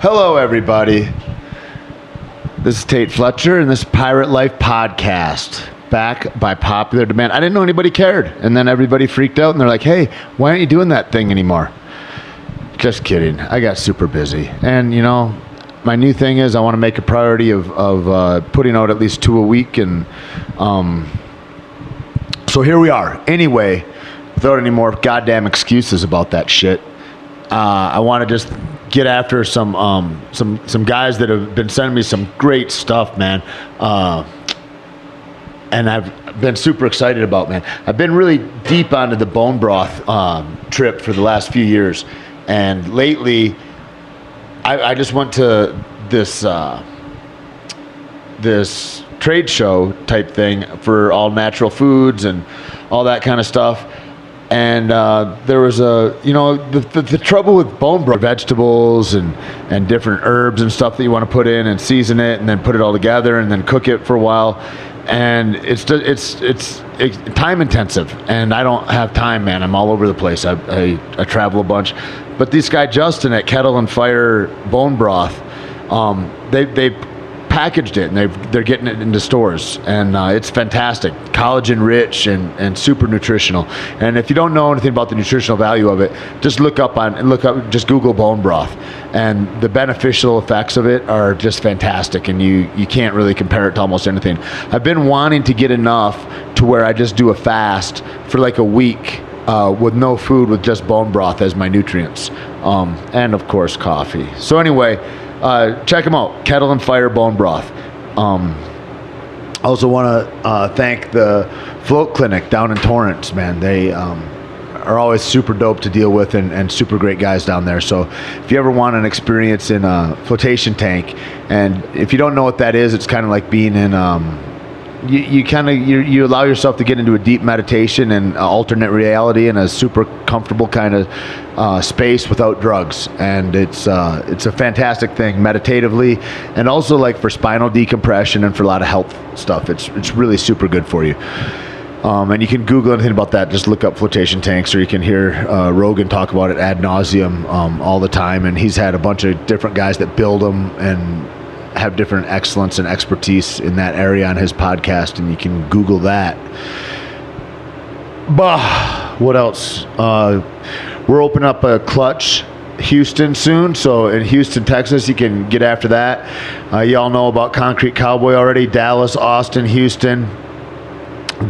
Hello, everybody. This is Tait Fletcher, and this is Pirate Life Podcast. Back by popular demand. I didn't know anybody cared, and then everybody freaked out, and they're like, "Hey, why aren't you doing that thing anymore?" Just kidding. I got super busy, and you know, my new thing is I want to make a priority of putting out at least 2 a week, and so here we are. Anyway, without any more goddamn excuses about that shit, I want to just get after some guys that have been sending me some great stuff, man. And I've been super excited about, man. I've been really deep onto the bone broth trip for the last few years, and lately, I just went to this this trade show type thing for all natural foods and all that kind of stuff. And there was the trouble with bone broth, vegetables and different herbs and stuff that you want to put in and season it and then put it all together and then cook it for a while. And it's time intensive, and I don't have time, man. I'm all over the place. I travel a bunch. But this guy Justin at Kettle and Fire Bone Broth, they packaged it, and they're getting it into stores, and it's fantastic, collagen rich and super nutritional. And if you don't know anything about the nutritional value of it, just just Google bone broth, and the beneficial effects of it are just fantastic, and you can't really compare it to almost anything. I've been wanting to get enough to where I just do a fast for like a week with no food, with just bone broth as my nutrients, and of course coffee. So anyway, check them out, Kettle and Fire Bone Broth. I also want to thank the Float Clinic down in Torrance, man. They are always super dope to deal with, and super great guys down there. So if you ever want an experience in a flotation tank, and if you don't know what that is, it's kind of like being in you allow yourself to get into a deep meditation and alternate reality in a super comfortable kind of space without drugs, and it's a fantastic thing meditatively, and also like for spinal decompression and for a lot of health stuff. It's really super good for you. And you can Google anything about that. Just look up flotation tanks, or you can hear Rogan talk about it ad nauseum all the time, and he's had a bunch of different guys that build them and have different excellence and expertise in that area on his podcast, and you can Google that. What else? We're opening up a Clutch Houston soon, so in Houston, Texas, you can get after that. Y'all know about Concrete Cowboy already. Dallas, Austin, Houston.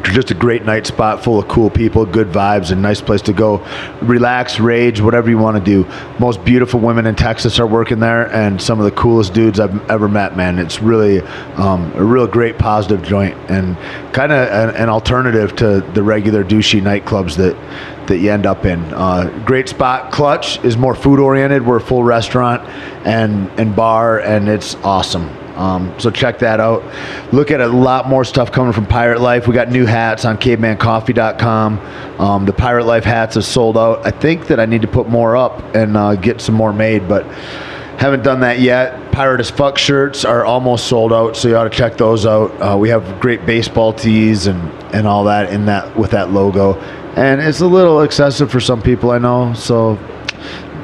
Just a great night spot full of cool people, good vibes, and nice place to go relax, rage, whatever you want to do. Most beautiful women in Texas are working there, and some of the coolest dudes I've ever met, man. It's really a real great positive joint, and kind of an alternative to the regular douchey nightclubs that you end up in. Great spot. Clutch is more food oriented. We're a full restaurant and bar, and it's awesome. So check that out. Look at a lot more stuff coming from Pirate Life. We got new hats on cavemancoffee.com. The Pirate Life hats are sold out. I think that I need to put more up and get some more made, but haven't done that yet. Pirate as Fuck shirts are almost sold out, so you ought to check those out. We have great baseball tees and all that with that logo. And it's a little excessive for some people, I know, so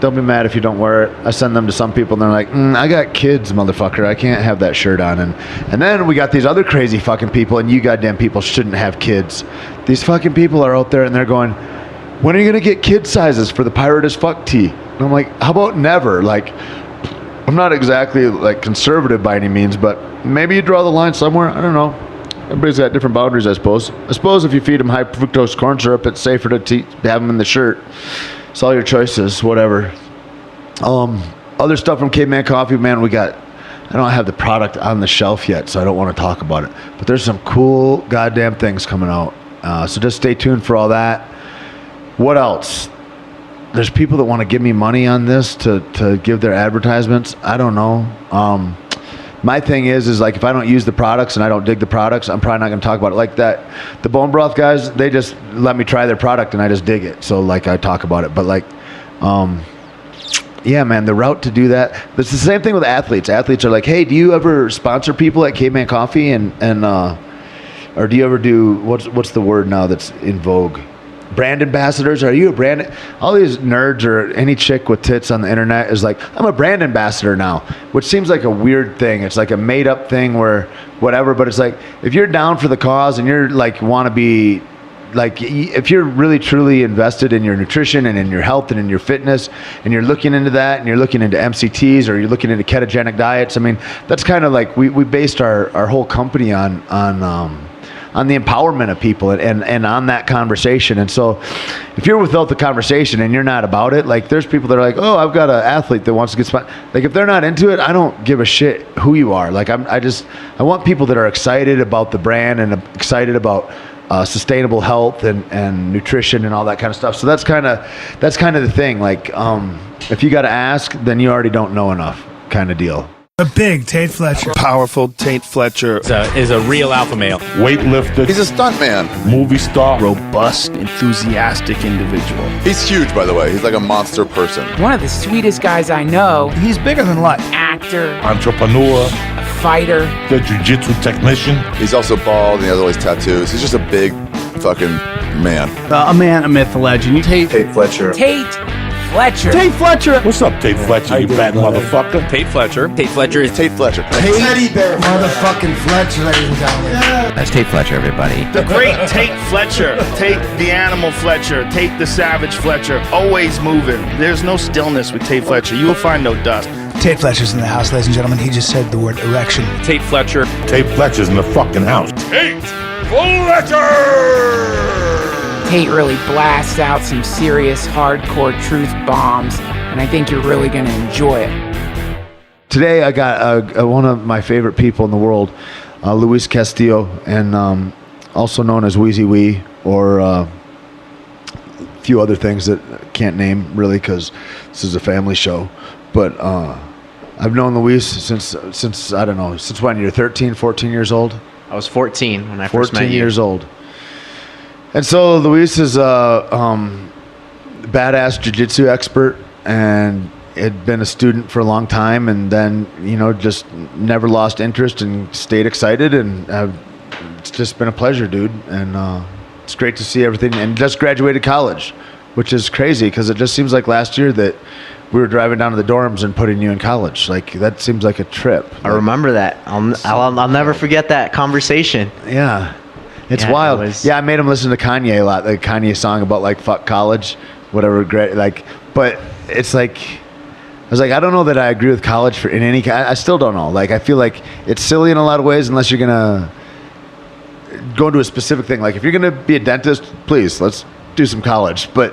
don't be mad if you don't wear it. I send them to some people, and they're like, I got kids, motherfucker. I can't have that shirt on. And then we got these other crazy fucking people, and you goddamn people shouldn't have kids. These fucking people are out there, and they're going, when are you going to get kid sizes for the Pirate as Fuck tee? And I'm like, how about never? Like, I'm not exactly like conservative by any means, but maybe you draw the line somewhere. I don't know. Everybody's got different boundaries, I suppose. I suppose if you feed them high fructose corn syrup, it's safer to have them in the shirt. It's all your choices, whatever. Other stuff from Caveman Coffee, man, I don't have the product on the shelf yet, so I don't want to talk about it. But there's some cool goddamn things coming out. So just stay tuned for all that. What else? There's people that want to give me money on this to give their advertisements. I don't know. My thing is like, if I don't use the products and I don't dig the products, I'm probably not going to talk about it like that. The bone broth guys, they just let me try their product and I just dig it. So like, I talk about it, but like, yeah, man, the route to do that. It's the same thing with athletes. Athletes are like, hey, do you ever sponsor people at Caveman Coffee? Or do you ever do, what's the word now that's in vogue? brand ambassadors. Are you a brand? All these nerds or any chick with tits on the internet is like, I'm a brand ambassador now, which seems like a weird thing. It's like a made up thing where whatever, but it's like, if you're down for the cause and you're like, want to be like, if you're really truly invested in your nutrition and in your health and in your fitness, and you're looking into that, and you're looking into MCTs or you're looking into ketogenic diets, I mean, that's kind of like we based our whole company on the empowerment of people and on that conversation. And so if you're without the conversation and you're not about it, like there's people that are like, oh, I've got an athlete that wants to get spot. Like if they're not into it, I don't give a shit who you are. Like I want people that are excited about the brand and excited about sustainable health and nutrition and all that kind of stuff. So that's kind of the thing. Like if you got to ask, then you already don't know enough kind of deal. The big Tait Fletcher. Powerful Tait Fletcher. Is a real alpha male. Weightlifter. He's a stuntman. Movie star. Robust, enthusiastic individual. He's huge, by the way. He's like a monster person. One of the sweetest guys I know. He's bigger than life. Actor. Entrepreneur. A fighter. The jiu-jitsu technician. He's also bald and he has all these tattoos. He's just a big fucking man. A man, a myth, a legend. Tait Fletcher. Tait Fletcher. Tait Fletcher. What's up, Tait Fletcher, you fat motherfucker? Tait Fletcher. Tait Fletcher is Tait Fletcher. Teddy bear. Motherfucking Fletcher, ladies and gentlemen. That's Tait Fletcher, everybody. The great Tait Fletcher. Tait the animal Fletcher. Tait the savage Fletcher. Always moving. There's no stillness with Tait Fletcher. You will find no dust. Tait Fletcher's in the house, ladies and gentlemen. He just said the word erection. Tait Fletcher. Tait Fletcher's in the fucking house. Tait Fletcher! Tait really blasts out some serious hardcore truth bombs, and I think you're really going to enjoy it. Today I got one of my favorite people in the world, Luis Castillo, and also known as Weezy Wee, or a few other things that I can't name really because this is a family show. But I've known Luis since I don't know, since when? You're 13, 14 years old? I was 14 when I first met you. 14 years old. And so Luis is a badass jiu-jitsu expert and had been a student for a long time, and then, you know, just never lost interest and stayed excited, and it's just been a pleasure, dude. And it's great to see everything, and just graduated college, which is crazy because it just seems like last year that we were driving down to the dorms and putting you in college. Like, that seems like a trip. I remember that. I'll never forget that conversation. Yeah. It's wild. I made him listen to Kanye a lot, the Kanye song about like fuck college, whatever. Great, like, but it's like, I was like, I don't know that I agree with college in any. I still don't know. Like, I feel like it's silly in a lot of ways unless you're gonna go into a specific thing. Like, if you're gonna be a dentist, please let's do some college. But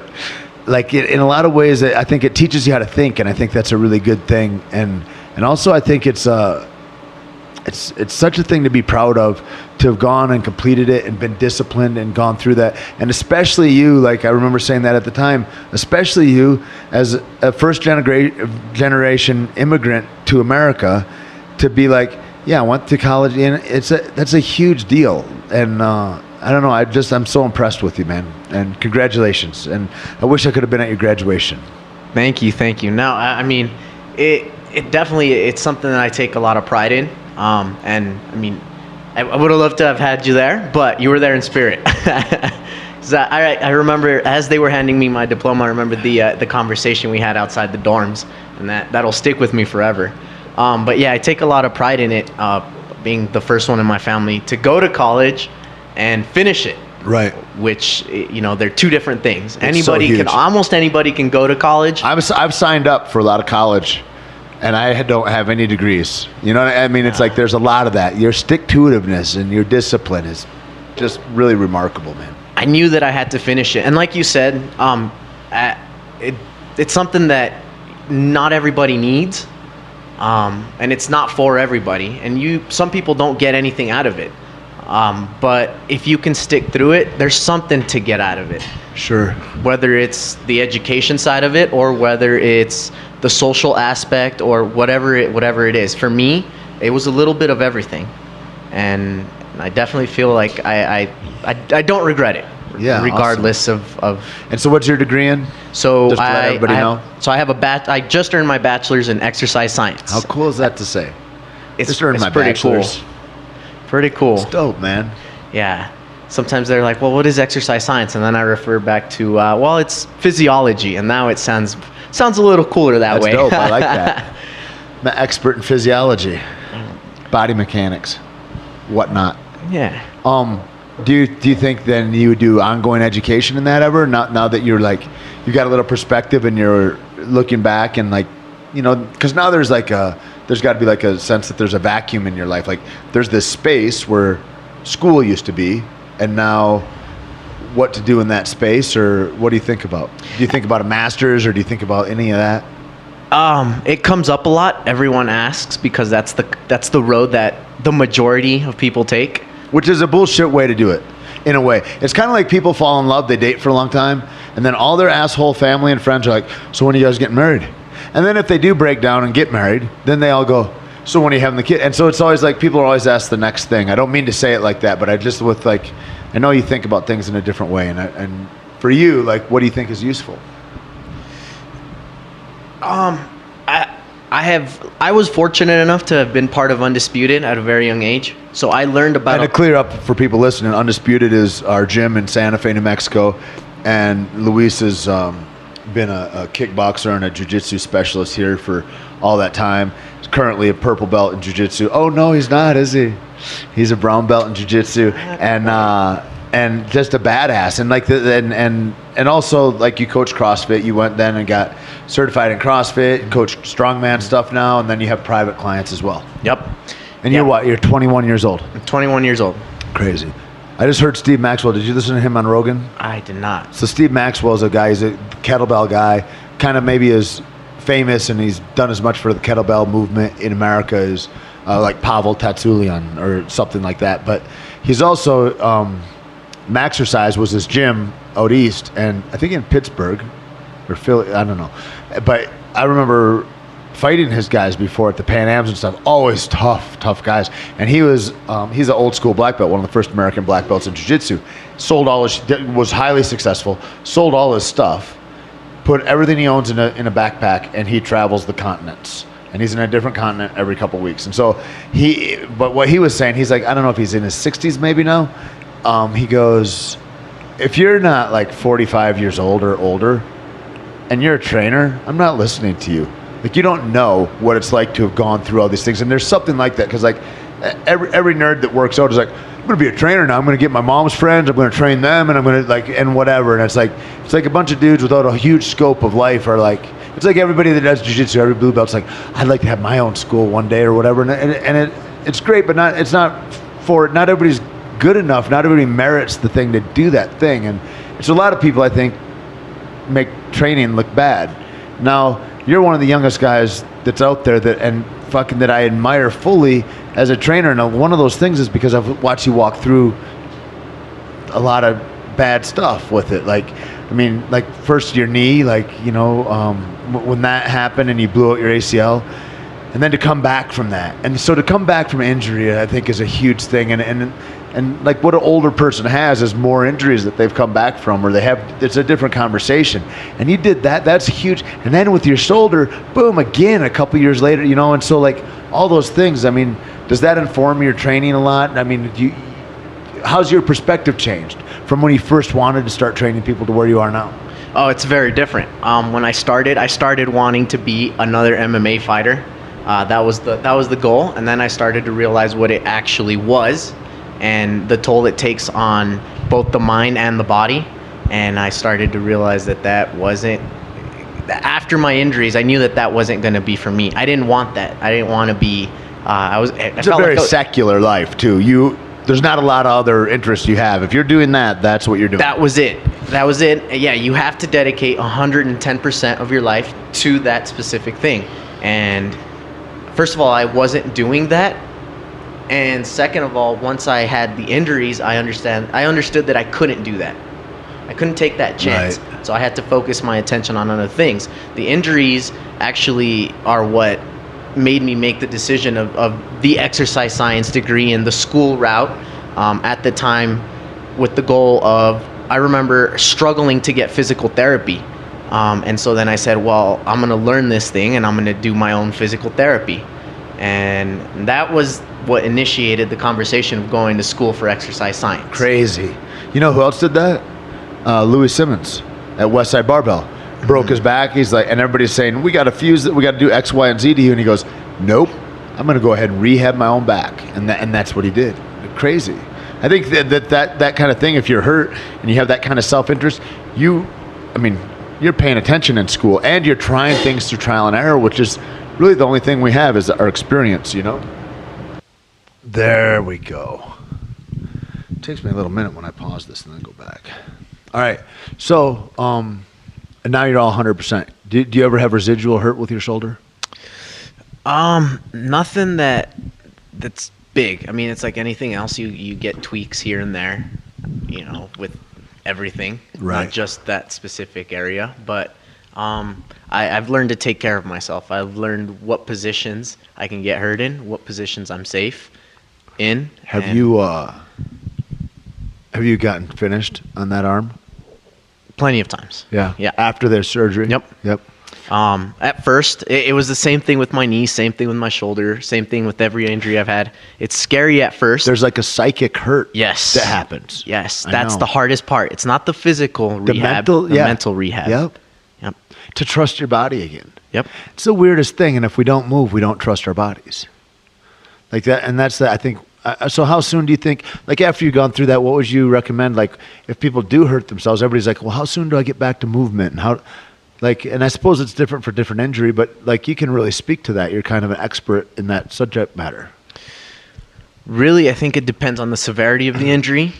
like in a lot of ways, I think it teaches you how to think, and I think that's a really good thing. And also, I think it's such a thing to be proud of, to have gone and completed it and been disciplined and gone through that. And especially you, like I remember saying that at the time, especially you as a first generation immigrant to America, to be like, yeah, I went to college, and that's a huge deal. And I don't know, I'm so impressed with you, man. And congratulations. And I wish I could have been at your graduation. Thank you. No, I mean, it definitely, it's something that I take a lot of pride in. And I mean, I would have loved to have had you there, but you were there in spirit. So I remember as they were handing me my diploma, I remember the conversation we had outside the dorms, and that'll stick with me forever. But yeah, I take a lot of pride in it, being the first one in my family to go to college and finish it. Right. Which, you know, they're two different things. It's Almost anybody can go to college. I've signed up for a lot of college, and I don't have any degrees. You know what I mean? It's like there's a lot of that. Your stick-to-itiveness and your discipline is just really remarkable, man. I knew that I had to finish it. And like you said, it's something that not everybody needs, and it's not for everybody. And some people don't get anything out of it. But if you can stick through it, there's something to get out of it. Sure. Whether it's the education side of it, or whether it's the social aspect, or whatever it is. For me, it was a little bit of everything, and I definitely feel like I don't regret it. Yeah, regardless awesome. of. And so, what's your degree in? So just to let everybody know. So I have I just earned my bachelor's in exercise science. How cool is that to say? It's just earned my pretty bachelor's. cool. Pretty cool. It's dope, man. Yeah. sometimes they're like, well, what is exercise science? And then I refer back to, well, it's physiology. And now it sounds a little cooler that way. That's dope. I like that. I'm an expert in physiology, body mechanics, whatnot. Yeah. Do you think then you would do ongoing education in that ever? Now that you're like, you got a little perspective and you're looking back and like, you know, because now there's got to be like a sense that there's a vacuum in your life. Like there's this space where school used to be, and now what to do in that space, or what do you think about? Do you think about a master's, or do you think about any of that? It comes up a lot. Everyone asks because that's the road that the majority of people take. Which is a bullshit way to do it, in a way. It's kind of like people fall in love, they date for a long time, and then all their asshole family and friends are like, so when are you guys getting married? And then if they do break down and get married, then they all go, so when are you having the kid? And so it's always like, people are always asked the next thing. I don't mean to say it like that, but I know you think about things in a different way. And for you, like, what do you think is useful? I was fortunate enough to have been part of Undisputed at a very young age. So I learned about... And to clear up for people listening, Undisputed is our gym in Santa Fe, New Mexico. And Luis has been a kickboxer and a jiu-jitsu specialist here for all that time. He's currently a purple belt in jiu-jitsu. Oh, no, he's not, is he? He's a brown belt in jiu-jitsu. And just a badass. And like and also, like, you coach CrossFit. You went then and got certified in CrossFit, coach strongman stuff now, and then you have private clients as well. Yep. And you're what? You're 21 years old. I'm 21 years old. Crazy. I just heard Steve Maxwell. Did you listen to him on Rogan? I did not. So Steve Maxwell is a guy. He's a kettlebell guy. Kind of maybe as famous, and he's done as much for the kettlebell movement in America as like Pavel Tatsulian or something like that. But he's also Maxercise was his gym out east, and I think in Pittsburgh or Philly, I don't know. But I remember fighting his guys before at the Pan Ams and stuff. Always tough guys. And he's an old school black belt, one of the first American black belts in jiu-jitsu. Was highly successful, sold all his stuff, put everything he owns in a backpack, and he travels the continents. And he's in a different continent every couple of weeks. And so but what he was saying, he's like, I don't know if he's in his 60s maybe now. He goes, if you're not like 45 years old or older and you're a trainer, I'm not listening to you. Like, you don't know what it's like to have gone through all these things. And there's something like that, because like every nerd that works out is like, I'm going to be a trainer now. I'm going to get my mom's friends. I'm going to train them, and I'm going to like, and whatever. And it's like a bunch of dudes without a huge scope of life are like, it's like everybody that does jiu-jitsu, every blue belt's like, I'd like to have my own school one day or whatever. And it's great, but not everybody's good enough. Not everybody merits the thing to do that thing. And it's a lot of people, I think, make training look bad. Now, you're one of the youngest guys that's out there that I admire fully as a trainer. And one of those things is because I've watched you walk through a lot of bad stuff with it. Like, I mean, like first your knee, like, you know, when that happened and you blew out your ACL, and then to come back from that. And so to come back from injury, I think, is a huge thing. And like what an older person has is more injuries that they've come back from, or it's a different conversation. And you did that, that's huge. And then with your shoulder, boom, again, a couple years later, you know, and so like all those things, I mean, does that inform your training a lot? I mean, how's your perspective changed from when you first wanted to start training people to where you are now? Oh, it's very different. When I started wanting to be another MMA fighter. That was the goal. And then I started to realize what it actually was, and the toll it takes on both the mind and the body. And I started to realize that wasn't, after my injuries, I knew that wasn't going to be for me. I didn't want that. I didn't want to be, it's a very secular life too. There's not a lot of other interests you have. If you're doing that, that's what you're doing. That was it. Yeah, you have to dedicate 110% of your life to that specific thing. And first of all, I wasn't doing that. And second of all, once I had the injuries, I understood that I couldn't do that. I couldn't take that chance. Right. So I had to focus my attention on other things. The injuries actually are what made me make the decision of the exercise science degree and the school route at the time, with the goal of, I remember struggling to get physical therapy. And so then I said, well, I'm going to learn this thing and I'm going to do my own physical therapy. And that was what initiated the conversation of going to school for exercise science. Crazy. You know who else did that? Louis Simmons at Westside Barbell. Broke his back. He's like, and everybody's saying, we got to fuse it. We got to do X, Y, and Z to you. And he goes, nope. I'm going to go ahead and rehab my own back. And that's what he did. Crazy. I think that kind of thing, if you're hurt and you have that kind of self-interest, you're paying attention in school and you're trying things through trial and error, which is really the only thing we have is our experience, you know? There we go. It takes me a little minute when I pause this and then go back. All right. So, and now you're all 100%. Do you ever have residual hurt with your shoulder? Nothing that's big. I mean, it's like anything else. You get tweaks here and there, you know, with everything, right. Not just that specific area. But I've learned to take care of myself. I've learned what positions I can get hurt in, what positions I'm safe in. Have you gotten finished on that arm? Plenty of times. Yeah. Yeah. After their surgery? Yep. At first, it was the same thing with my knee, same thing with my shoulder, same thing with every injury I've had. It's scary at first. There's like a psychic hurt yes. that happens. Yes, that's the hardest part. It's not the physical rehab, the mental rehab. Yep. To trust your body again. Yep. It's the weirdest thing, and if we don't move, we don't trust our bodies. Like that, and that's I think. So how soon do you think, like after you've gone through that, what would you recommend? Like if people do hurt themselves, everybody's like, well, how soon do I get back to movement? And how, like, and I suppose it's different for different injury, but like you can really speak to that. You're kind of an expert in that subject matter. Really, I think it depends on the severity of the injury,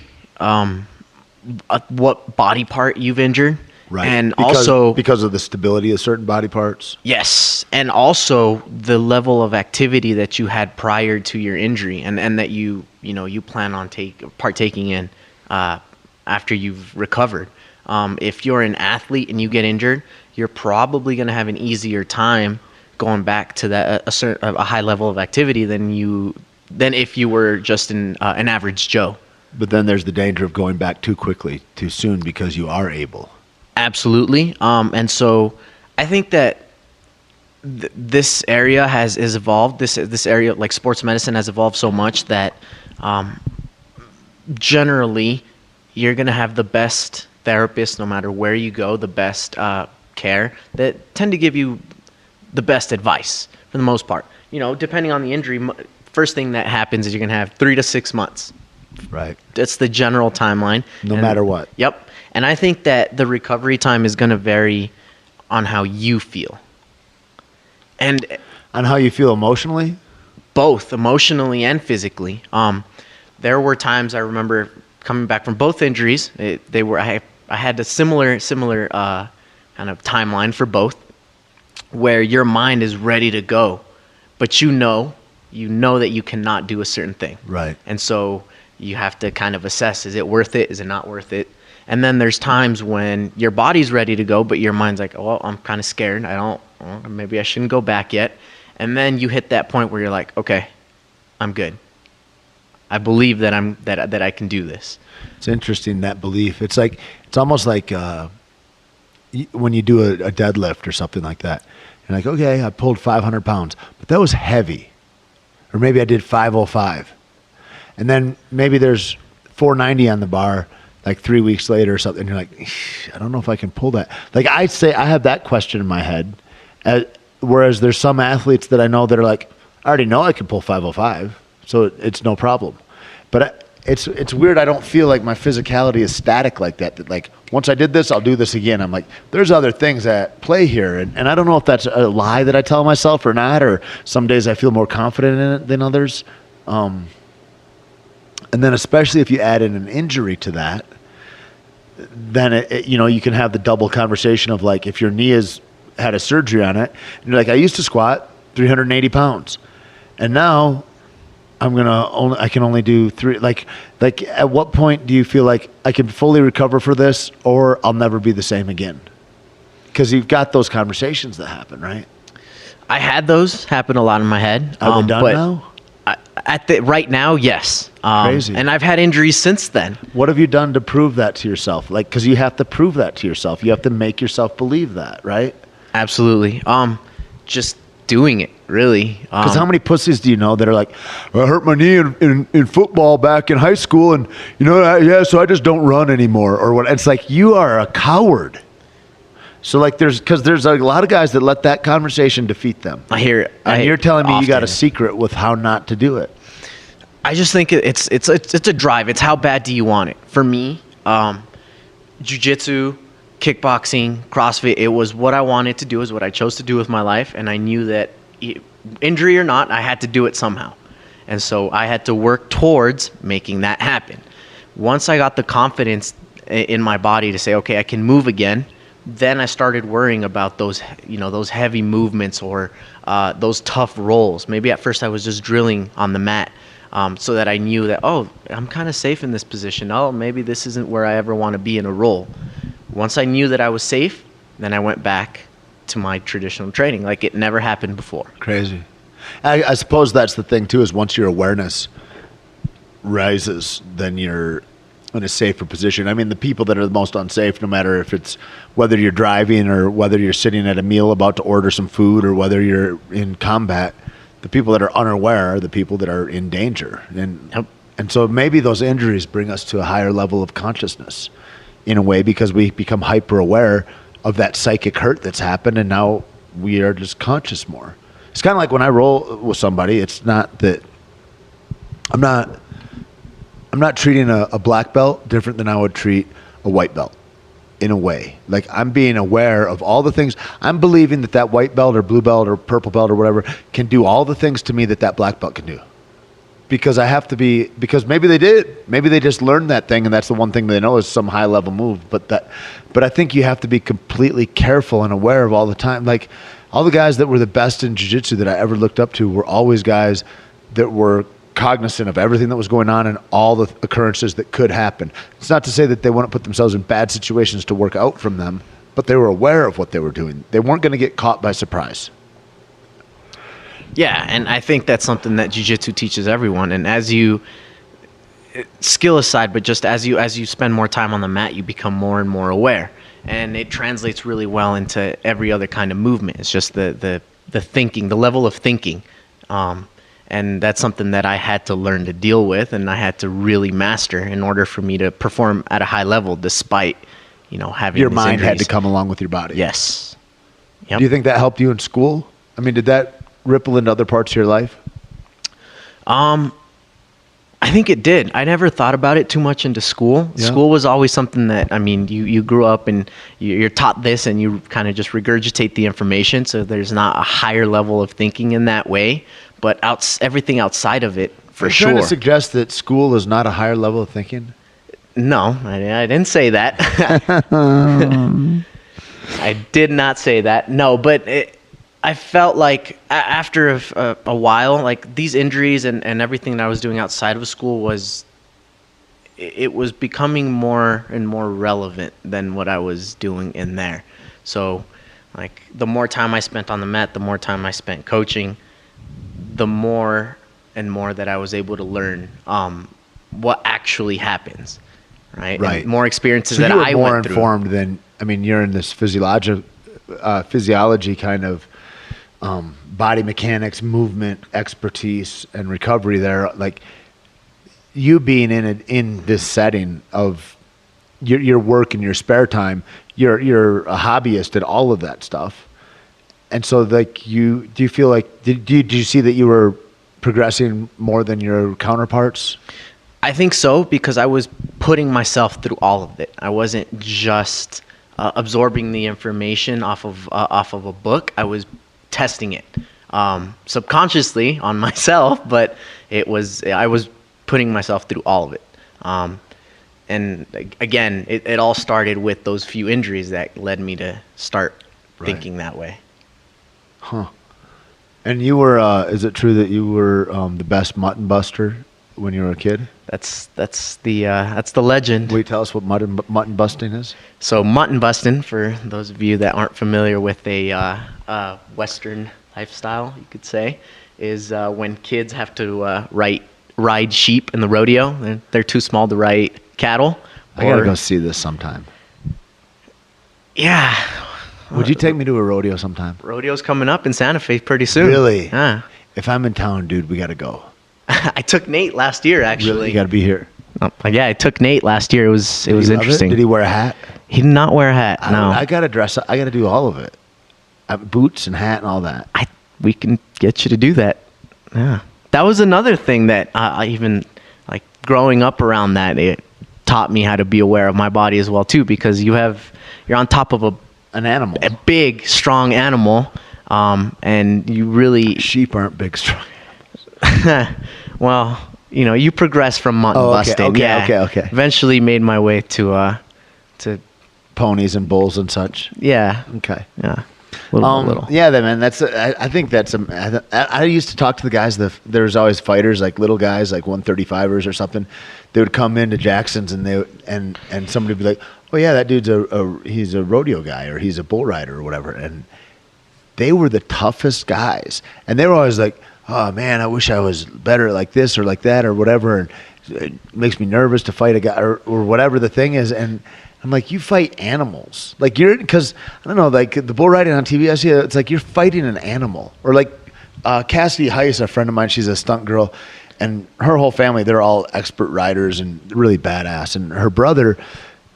what body part you've injured. Right. And because of the stability of certain body parts. Yes. And also the level of activity that you had prior to your injury and that you plan on partaking in after you've recovered. If you're an athlete and you get injured, you're probably going to have an easier time going back to that a high level of activity than if you were just an average Joe. But then there's the danger of going back too quickly, too soon, because you are able. Absolutely. And so I think that this area has evolved. This area, like sports medicine, has evolved so much that generally you're going to have the best therapists, no matter where you go, the best care, that tend to give you the best advice for the most part. You know, depending on the injury, first thing that happens is you're going to have 3 to 6 months. Right. That's the general timeline. No matter what. Yep. And I think that the recovery time is going to vary on how you feel. And on how you feel emotionally? Both, emotionally and physically. There were times I remember coming back from both injuries. I had a similar kind of timeline for both, where your mind is ready to go, but you know that you cannot do a certain thing. Right. And so you have to kind of assess, is it worth it? Is it not worth it? And then there's times when your body's ready to go, but your mind's like, oh, I'm kind of scared. Maybe I shouldn't go back yet. And then you hit that point where you're like, okay, I'm good. I believe that I can do this. It's interesting, that belief. It's almost like when you do a deadlift or something like that. You're like, okay, I pulled 500 pounds, but that was heavy. Or maybe I did 505. And then maybe there's 490 on the bar, like 3 weeks later or something. You're like, I don't know if I can pull that. Like I say, I have that question in my head. Whereas there's some athletes that I know that are like, I already know I can pull 505, so it's no problem. But it's weird. I don't feel like my physicality is static like that. That like once I did this, I'll do this again. I'm like, there's other things at play here, and I don't know if that's a lie that I tell myself or not. Or some days I feel more confident in it than others. And then especially if you add in an injury to that, then you can have the double conversation of like if your knee has had a surgery on it, and you're like, I used to squat 380 pounds, and now I can only do 3. Like at what point do you feel like I can fully recover for this, or I'll never be the same again? Because you've got those conversations that happen, right? I had those happen a lot in my head. Are they done now? Right now, yes. Crazy. And I've had injuries since then. What have you done to prove that to yourself? Like, because you have to prove that to yourself. You have to make yourself believe that, right? Absolutely. Just doing it, really. Because how many pussies do you know that are like, I hurt my knee in football back in high school, and so I just don't run anymore, or what? It's like, you are a coward. So like, there's a lot of guys that let that conversation defeat them. I hear it. And you're telling me you got a often. secret with how not to do it. I just think it's a drive. It's how bad do you want it? For me, jiu-jitsu, kickboxing, CrossFit, it was what I wanted to do, is what I chose to do with my life, and I knew that injury or not, I had to do it somehow. And so I had to work towards making that happen. Once I got the confidence in my body to say, okay, I can move again, then I started worrying about those heavy movements or those tough rolls. Maybe at first I was just drilling on the mat so that I knew that, I'm kind of safe in this position. Oh, maybe this isn't where I ever want to be in a roll. Once I knew that I was safe, then I went back to my traditional training like it never happened before. Crazy. I suppose that's the thing too, is once your awareness rises, then you're in a safer position. I mean, the people that are the most unsafe, no matter if it's whether you're driving or whether you're sitting at a meal about to order some food or whether you're in combat, the people that are unaware are the people that are in danger. And so maybe those injuries bring us to a higher level of consciousness in a way, because we become hyper aware of that psychic hurt that's happened, and now we are just conscious more. It's kind of like when I roll with somebody, it's not that I'm not treating a black belt different than I would treat a white belt in a way. Like, I'm being aware of all the things. I'm believing that white belt or blue belt or purple belt or whatever can do all the things to me that black belt can do. Because I have to be, because maybe they did. Maybe they just learned that thing, and that's the one thing they know is some high level move. But I think you have to be completely careful and aware of all the time. Like, all the guys that were the best in jiu-jitsu that I ever looked up to were always guys that were cognizant of everything that was going on and all the occurrences that could happen. It's not to say that they wouldn't put themselves in bad situations to work out from them, but they were aware of what they were doing. They weren't going to get caught by surprise. Yeah, and I think that's something that jiu-jitsu teaches everyone. And as you, skill aside, but just as you spend more time on the mat, you become more and more aware. And it translates really well into every other kind of movement. It's just the thinking, the level of thinking. And that's something that I had to learn to deal with, and I had to really master in order for me to perform at a high level, despite, having your these mind injuries. had to come along with your body. Yes. Yep. Do you think that helped you in school? I mean, did that ripple into other parts of your life? I think it did. I never thought about it too much into school. Yeah. School was always something that, I mean, you grew up and you're taught this and you kind of just regurgitate the information. So there's not a higher level of thinking in that way. But everything outside of it, for sure. Are you trying to suggest that school is not a higher level of thinking? No, I didn't say that. I did not say that. No, but I felt like after a while, like these injuries and everything that I was doing outside of school was becoming more and more relevant than what I was doing in there. So like the more time I spent on the mat, the more time I spent coaching, the more and more that I was able to learn what actually happens, right? Right. And more experiences So that you were I more went through. informed than, I mean, you're in this physiology kind of body mechanics, movement, expertise, and recovery there. Like, you being in this setting of your work in your spare time, you're a hobbyist at all of that stuff. And so, like, do you feel like, did you see that you were progressing more than your counterparts? I think so, because I was putting myself through all of it. I wasn't just absorbing the information off of a book. I was testing it subconsciously on myself, but I was putting myself through all of it. And again, it all started with those few injuries that led me to start thinking that way. Huh. And you were, is it true that you were the best mutton buster when you were a kid? That's the legend. Will you tell us what mutton busting is? So mutton busting, for those of you that aren't familiar with a Western lifestyle, you could say, is when kids have to ride sheep in the rodeo. They're too small to ride cattle. I gotta go see this sometime. Yeah. Would you take me to a rodeo sometime? Rodeo's coming up in Santa Fe pretty soon. Really? Yeah. If I'm in town, dude, we got to go. I took Nate last year, actually. Really? You got to be here. Yeah, I took Nate last year. It was Did he love interesting. Did he wear a hat? He did not wear a hat. No. I got to dress up. I got to do all of it. Boots and hat and all that. We can get you to do that. Yeah. That was another thing that I even, like, growing up around that, it taught me how to be aware of my body as well, too, because you're on top of an animal. A big, strong animal, and you really... Sheep aren't big, strong. Well, you progress from mutton busting. Okay. Eventually made my way to ponies and bulls and such. Yeah. Okay. Yeah. Little. Yeah, man. I think that's. I used to talk to the guys. There's always fighters, like little guys, like 135ers or something. They would come into Jackson's and somebody would be like, "Oh yeah, that dude's he's a rodeo guy or he's a bull rider or whatever." And they were the toughest guys, and they were always like, "Oh man, I wish I was better like this or like that or whatever." And it makes me nervous to fight a guy or whatever the thing is. And I'm like, you fight animals. Like because I don't know, like the bull riding on TV, I see it's like you're fighting an animal. Or like Cassidy Heiss, a friend of mine, she's a stunt girl, and her whole family, they're all expert riders and really badass. And her brother,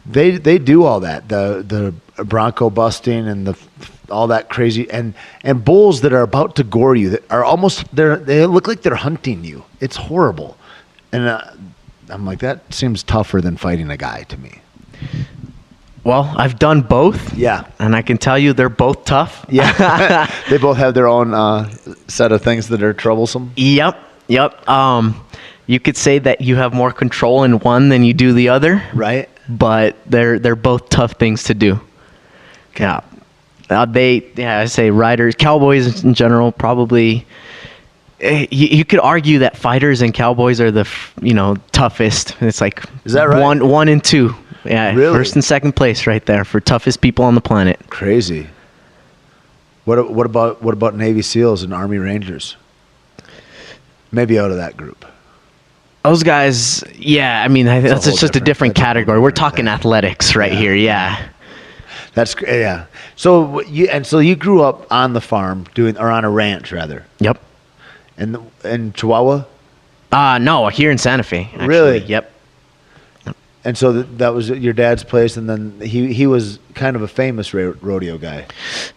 they do all that, the bronco busting and all that crazy and bulls that are about to gore you, that are they look like they're hunting you. It's horrible. And I'm like, that seems tougher than fighting a guy to me. Well, I've done both. Yeah. And I can tell you they're both tough. Yeah. They both have their own set of things that are troublesome. Yep. You could say that you have more control in one than you do the other. Right. But they're both tough things to do. Yeah. I say riders, cowboys in general, probably. You could argue that fighters and cowboys are the toughest. It's like, is that right? One and two. Yeah, really? First and second place right there for toughest people on the planet. Crazy. What about Navy SEALs and Army Rangers? Maybe out of that group. Those guys, yeah. I mean, that's just a different category. We're talking athletics right here. Yeah. That's yeah. So you grew up on the farm or on a ranch rather. Yep. In Chihuahua? No, here in Santa Fe. Actually. Really? Yep. And so that was your dad's place, and then he was kind of a famous rodeo guy.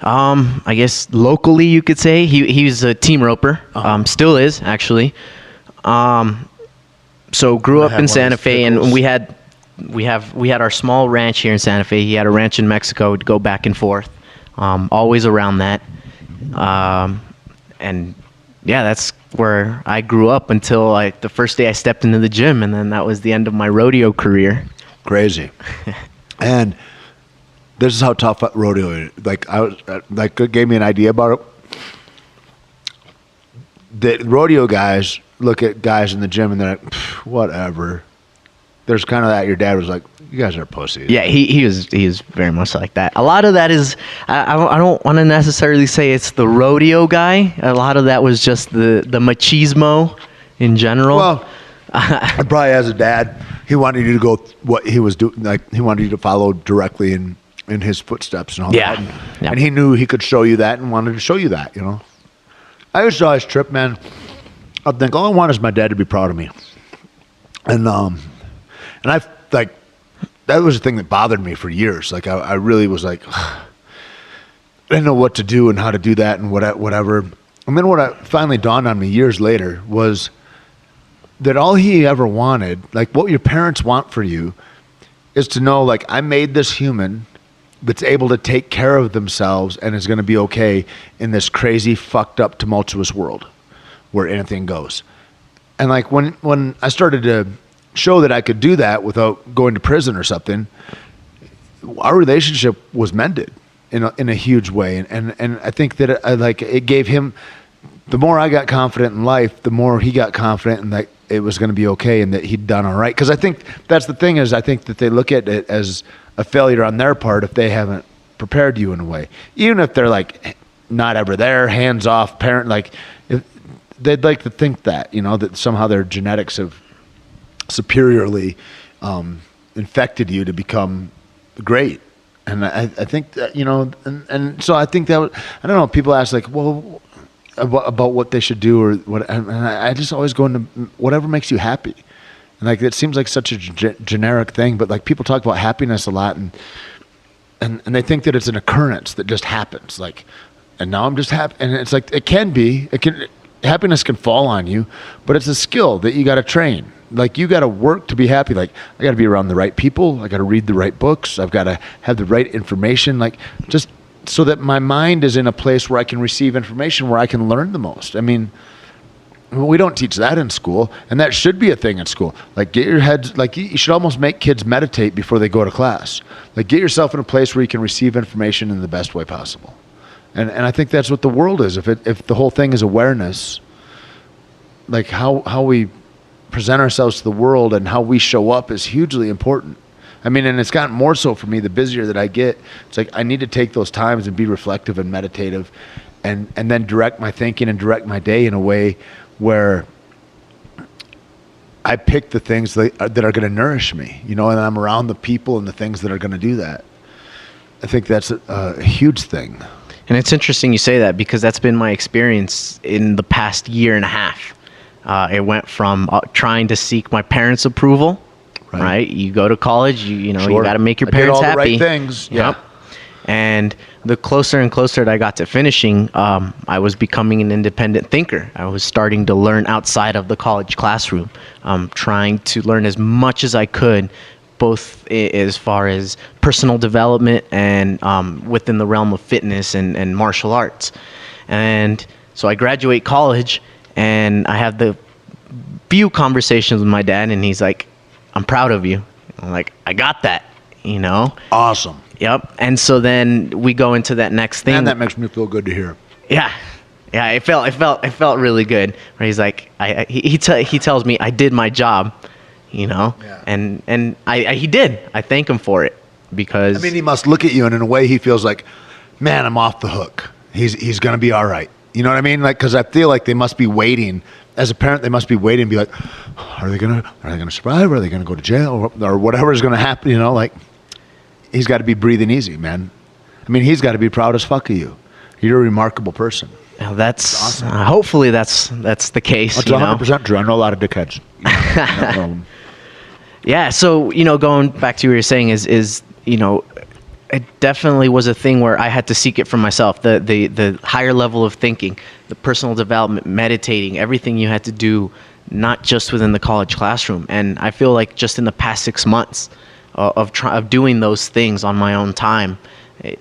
I guess locally you could say he was a team roper. Still is actually. So grew up in Santa Fe, and we had our small ranch here in Santa Fe. He had a ranch in Mexico. Would go back and forth, always around that, and yeah, that's where I grew up until the first day I stepped into the gym, and then that was the end of my rodeo career. Crazy. And this is how tough rodeo is. Like gave me an idea about it. The rodeo guys look at guys in the gym and they're like, whatever. There's kind of that. Your dad was like, you guys are pussies. Yeah, he is very much like that. A lot of that is, I don't want to necessarily say it's the rodeo guy. A lot of that was just the machismo in general. Well, probably as a dad, he wanted you to go what he was doing. Like he wanted you to follow directly in his footsteps and all that. Yeah. And he knew he could show you that and wanted to show you that. I used to always trip, man. I'd think all I want is my dad to be proud of me. And I like. That was the thing that bothered me for years. Like I really was like, I didn't know what to do and how to do that and whatever. And then what finally dawned on me years later was that all he ever wanted, like what your parents want for you, is to know like I made this human that's able to take care of themselves and is going to be okay in this crazy, fucked up, tumultuous world where anything goes. And like when I started to show that I could do that without going to prison or something, our relationship was mended in a huge way. And I think that it gave him, the more I got confident in life, the more he got confident in that it was going to be okay and that he'd done all right. Because I think that's the thing is I think that they look at it as a failure on their part if they haven't prepared you in a way. Even if they're like not ever there, hands off, parent, like if they'd like to think that, that somehow their genetics have superiorly infected you to become great. And I think that, and so I think that, I don't know, people ask like, well, about what they should do or what, and I just always go into whatever makes you happy. And like, it seems like such a generic thing, but like people talk about happiness a lot and they think that it's an occurrence that just happens. Like, and now I'm just happy. And it's like, happiness can fall on you, but it's a skill that you got to train. Like, you got to work to be happy. Like, I got to be around the right people. I got to read the right books. I've got to have the right information. Like, just so that my mind is in a place where I can receive information, where I can learn the most. I mean, we don't teach that in school, and that should be a thing in school. Like, get your heads, like, you should almost make kids meditate before they go to class. Like, get yourself in a place where you can receive information in the best way possible. And I think that's what the world is. If the whole thing is awareness, like how we present ourselves to the world and how we show up is hugely important. I mean, and it's gotten more so for me the busier that I get. It's like I need to take those times and be reflective and meditative and then direct my thinking and direct my day in a way where I pick the things that are going to nourish me, and I'm around the people and the things that are going to do that. I think that's a huge thing. And it's interesting you say that, because that's been my experience in the past year and a half. It went from trying to seek my parents' approval, right? You go to college, you got to make your parents happy. I did all the right things. Yep. And the closer and closer that I got to finishing, I was becoming an independent thinker. I was starting to learn outside of the college classroom, trying to learn as much as I could, both as far as personal development and within the realm of fitness and martial arts. And so I graduate college, and I have the few conversations with my dad, and he's like, I'm proud of you. I'm like, I got that, Awesome. Yep. And so then we go into that next thing. And that makes me feel good to hear. Yeah. Yeah, it felt really good. Where he's like, he tells me I did my job, Yeah. and he did. I thank him for it, because I mean, he must look at you and in a way he feels like, man, I'm off the hook. He's going to be all right. You know what I mean? Like, because I feel like they must be waiting. As a parent, they must be waiting and be like, are they gonna survive? Are they gonna go to jail or whatever is gonna happen? Like, he's got to be breathing easy, man. I mean, he's got to be proud as fuck of you. You're a remarkable person. Well, that's awesome. Hopefully that's the case. That's 100% true. I know a lot of dickheads. Yeah. So going back to what you're saying is it definitely was a thing where I had to seek it for myself. The higher level of thinking, the personal development, meditating, everything you had to do, not just within the college classroom. And I feel like just in the past 6 months of doing those things on my own time,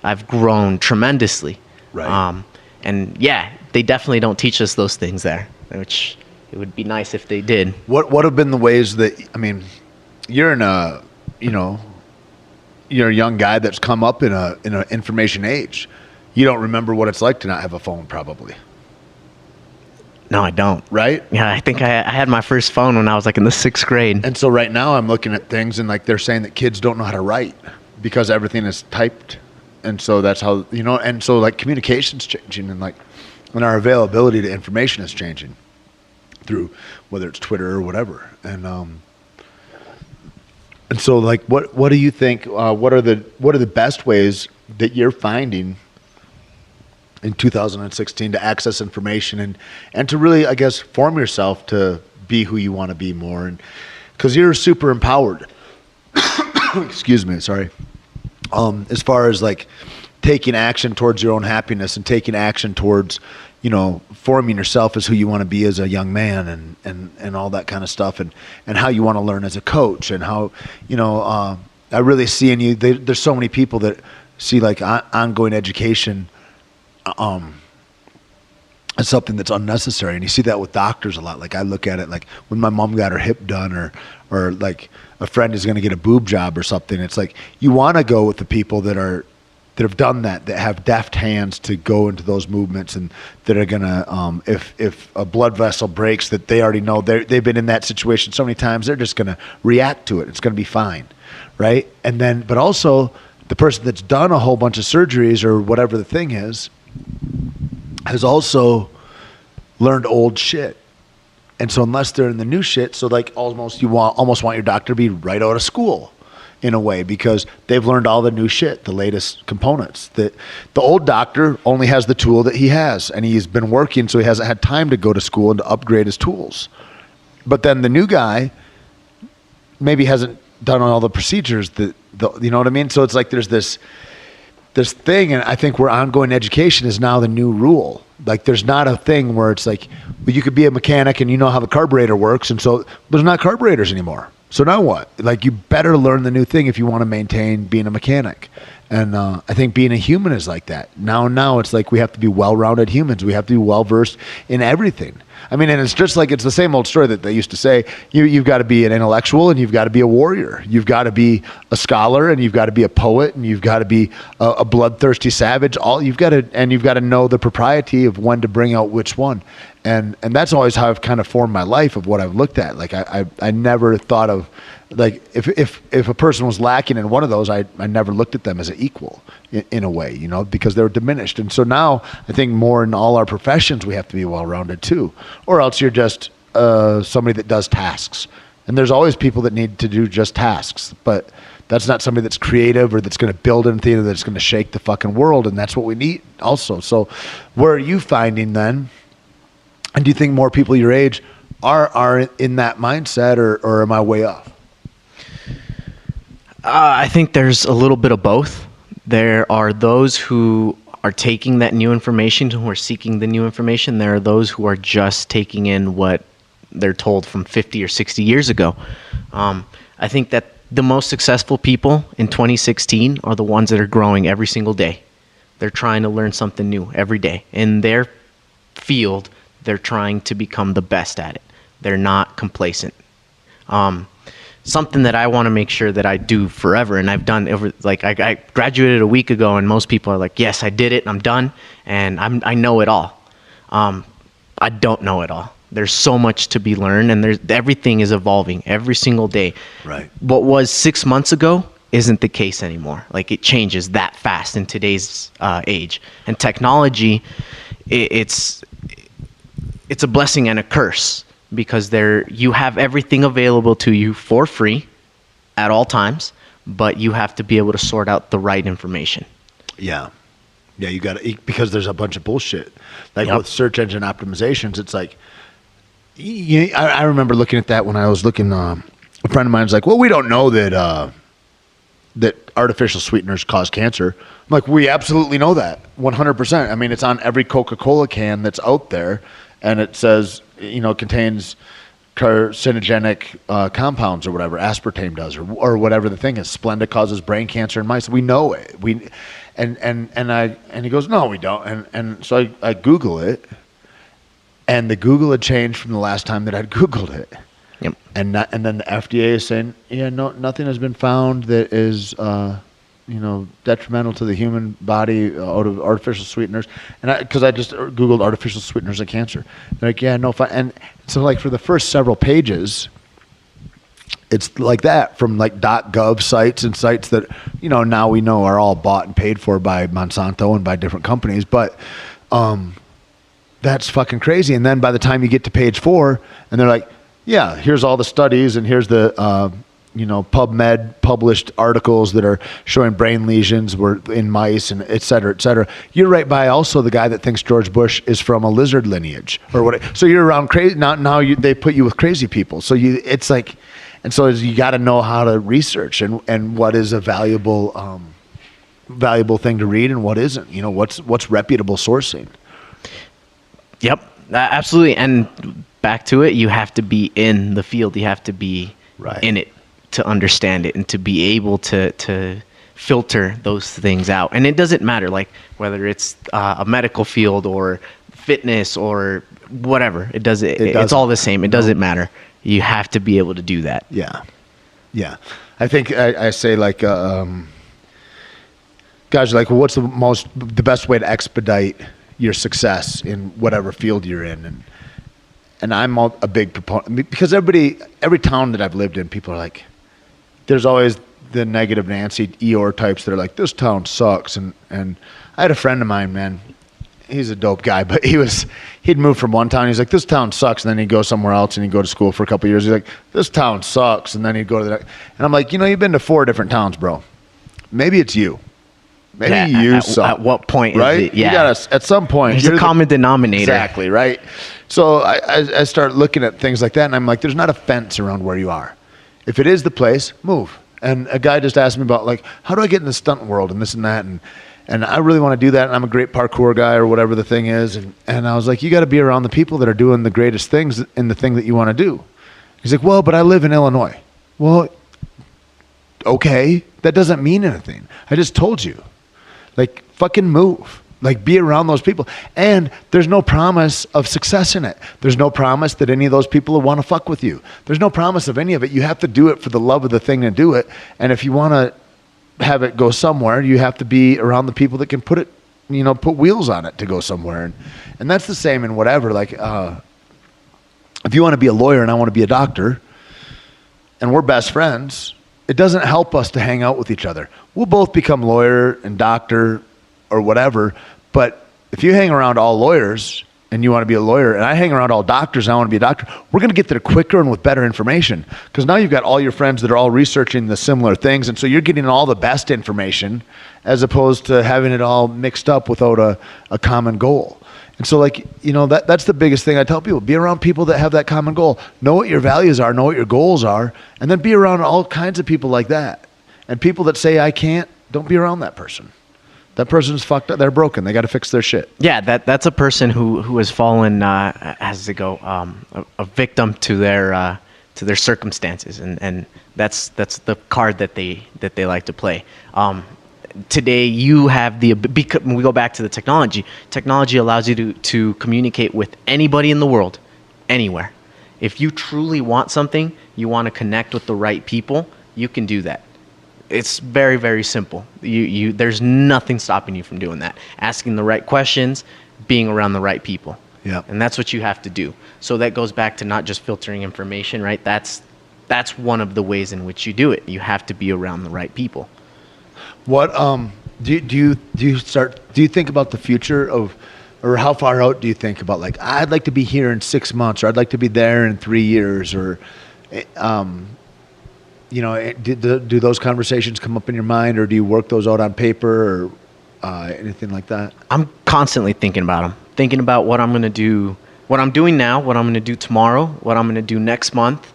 I've grown tremendously. Right. And yeah, they definitely don't teach us those things there, which it would be nice if they did. What have been the ways that, I mean, you're in a, you're a young guy that's come up in an information age. You don't remember what it's like to not have a phone, probably. No, I don't. Right? Yeah, I think I had my first phone when I was like in the 6th grade. And so right now I'm looking at things and like they're saying that kids don't know how to write because everything is typed. And so that's how, and so like communication's changing and our availability to information is changing through whether it's Twitter or whatever. And so like what do you think, what are the best ways that you're finding in 2016 to access information and to really, I guess, form yourself to be who you want to be more? And because you're super empowered. Excuse me, sorry. As far as like taking action towards your own happiness and taking action towards, forming yourself as who you want to be as a young man and all that kind of stuff and how you want to learn as a coach and how, I really see in you, there's so many people that see like ongoing education as something that's unnecessary. And you see that with doctors a lot. Like I look at it like when my mom got her hip done or like a friend is going to get a boob job or something. It's like you want to go with the people that have done that have deft hands to go into those movements and that are going to, if a blood vessel breaks, that they already know they've been in that situation so many times, they're just going to react to it. It's going to be fine. Right. And then, but also the person that's done a whole bunch of surgeries or whatever the thing is, has also learned old shit. And so unless they're in the new shit, so like almost want your doctor to be right out of school. in a way, because they've learned all the new shit, the latest components. The old doctor only has the tool that he has, and he's been working, so he hasn't had time to go to school and to upgrade his tools. But then the new guy maybe hasn't done all the procedures you know what I mean? So it's like there's this thing, and I think where ongoing education is now the new rule. Like there's not a thing where it's like, well, you could be a mechanic and you know how the carburetor works, and so there's not carburetors anymore. So now what? Like you better learn the new thing if you want to maintain being a mechanic. And I think being a human is like that. Now it's like we have to be well-rounded humans. We have to be well-versed in everything. I mean, and it's just like, it's the same old story that they used to say, you've got to be an intellectual and you've got to be a warrior. You've got to be a scholar and you've got to be a poet and you've got to be a bloodthirsty savage. You've got to know the propriety of when to bring out which one. And that's always how I've kind of formed my life of what I've looked at. Like I never thought of, like if a person was lacking in one of those, I never looked at them as an equal in a way, you know, because they were diminished. And so now I think more in all our professions, we have to be well-rounded too, or else you're just somebody that does tasks. And there's always people that need to do just tasks, but that's not somebody that's creative or that's going to build anything that's going to shake the fucking world. And that's what we need also. So where are you finding then? And do you think more people your age are in that mindset, or am I way off? I think there's a little bit of both. There are those who are taking that new information, who are seeking the new information. There are those who are just taking in what they're told from 50 or 60 years ago. I think that the most successful people in 2016 are the ones that are growing every single day. They're trying to learn something new every day. In their field, they're trying to become the best at it. They're not complacent. Something that I want to make sure that I do forever, and I've done I graduated a week ago, and most people are like, yes, I did it, I'm done, and I know it all. I don't know it all. There's so much to be learned, and everything is evolving every single day. Right. What was 6 months ago isn't the case anymore. Like, it changes that fast in today's age. And technology, it's a blessing and a curse, because you have everything available to you for free at all times, but you have to be able to sort out the right information. Yeah. Yeah, you got to, because there's a bunch of bullshit. Like with search engine optimizations, it's like, I remember looking at that when I was looking, a friend of mine was like, well, we don't know that artificial sweeteners cause cancer. I'm like, we absolutely know that, 100%. I mean, it's on every Coca-Cola can that's out there, and it says, contains carcinogenic compounds or whatever, aspartame does, or whatever the thing is. Splenda causes brain cancer in mice. We know it. And he goes, no, we don't. And so I Google it, and the Google had changed from the last time that I'd Googled it. Yep. And then the FDA is saying, nothing has been found that is detrimental to the human body out of artificial sweeteners. And because I just Googled artificial sweeteners and cancer. They're like, yeah, no fun. And so like for the first several pages, it's like that from like .gov sites and sites that, now we know are all bought and paid for by Monsanto and by different companies. But that's fucking crazy. And then by the time you get to page 4 and they're like, yeah, here's all the studies and here's the, PubMed published articles that are showing brain lesions were in mice and et cetera, et cetera. You're right by also the guy that thinks George Bush is from a lizard lineage or what. So you're around crazy. Now they put you with crazy people. So it's like, and so you got to know how to research and what is a valuable thing to read and what isn't, what's reputable sourcing. Yep, absolutely. And back to it, you have to be in the field. You have to be in it to understand it and to be able to filter those things out. And it doesn't matter, like whether it's a medical field or fitness or whatever. It's all the same. It doesn't matter. You have to be able to do that. Yeah. Yeah. I think I say like, guys are like, well, what's the best way to expedite your success in whatever field you're in? And I'm a big proponent, because every town that I've lived in, people are like, there's always the negative Nancy Eeyore types that are like, this town sucks. And I had a friend of mine, man, he's a dope guy, but he'd move from one town. He's like, this town sucks. And then he'd go somewhere else and he'd go to school for a couple of years. He's like, this town sucks. And then he'd go to the next. And I'm like, you've been to 4 different towns, bro. Maybe it's you. Maybe you suck. At what point right? is it? Yeah. You gotta, at some point. There's a common denominator. Exactly, right? So I start looking at things like that, and I'm like, there's not a fence around where you are. If it is the place, move. And a guy just asked me about, like, how do I get in the stunt world and this and that? And I really want to do that, and I'm a great parkour guy or whatever the thing is. And I was like, you got to be around the people that are doing the greatest things in the thing that you want to do. He's like, well, but I live in Illinois. Well, okay, that doesn't mean anything. I just told you. Like, fucking move. Like, be around those people. And there's no promise of success in it. There's no promise that any of those people will want to fuck with you. There's no promise of any of it. You have to do it for the love of the thing and do it. And if you want to have it go somewhere, you have to be around the people that can put it, put wheels on it to go somewhere. And that's the same in whatever. Like, if you want to be a lawyer and I want to be a doctor, and we're best friends, it doesn't help us to hang out with each other. We'll both become lawyer and doctor or whatever, but if you hang around all lawyers and you want to be a lawyer, and I hang around all doctors and I want to be a doctor, we're going to get there quicker and with better information, because now you've got all your friends that are all researching the similar things, and so you're getting all the best information as opposed to having it all mixed up without a common goal. And so, like, that's the biggest thing I tell people. Be around people that have that common goal. Know what your values are, know what your goals are, and then be around all kinds of people like that. And people that say, I can't, don't be around that person. That person's fucked up. They're broken. They got to fix their shit. Yeah, that's a person who has fallen, as they go, a victim to their circumstances, and that's the card that they like to play. Today you have because when we go back to the technology allows you to communicate with anybody in the world, anywhere. If you truly want something, you want to connect with the right people, you can do that. It's very, very simple. There's nothing stopping you from doing that. Asking the right questions, being around the right people. Yeah. And that's what you have to do. So that goes back to not just filtering information, right? That's one of the ways in which you do it. You have to be around the right people. What do you think about the future of, or how far out do you think about, like, I'd like to be here in 6 months, or I'd like to be there in 3 years, or do those conversations come up in your mind, or do you work those out on paper, or anything like that? I'm constantly thinking about them, thinking about what I'm going to do, what I'm doing now, what I'm going to do tomorrow, what I'm going to do next month,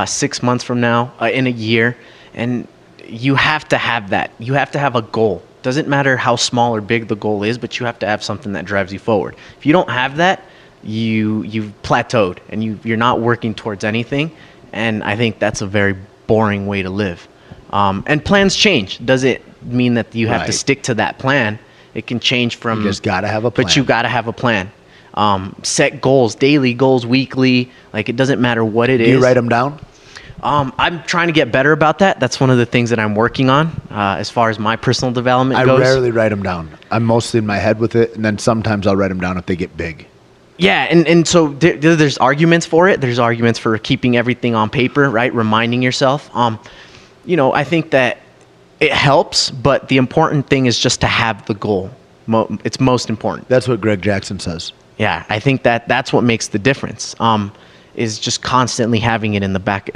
6 months from now, in a year. And you have to have that. You have to have a goal. Doesn't matter how small or big the goal is, but you have to have something that drives you forward. If you don't have that, you've plateaued and you're not working towards anything. And I think that's a very boring way to live. And plans change. Does it mean that you have to stick to that plan? It can change from. You just gotta have a plan. But you gotta have a plan. Set goals, daily goals, weekly. Like, it doesn't matter what it is. Do you write them down? I'm trying to get better about that. That's one of the things that I'm working on as far as my personal development goes. I rarely write them down. I'm mostly in my head with it, and then sometimes I'll write them down if they get big. Yeah, and so there's arguments for it. There's arguments for keeping everything on paper, right? Reminding yourself. I think that it helps, but the important thing is just to have the goal. It's most important. That's what Greg Jackson says. Yeah, I think that's what makes the difference. Is just constantly having it in the back,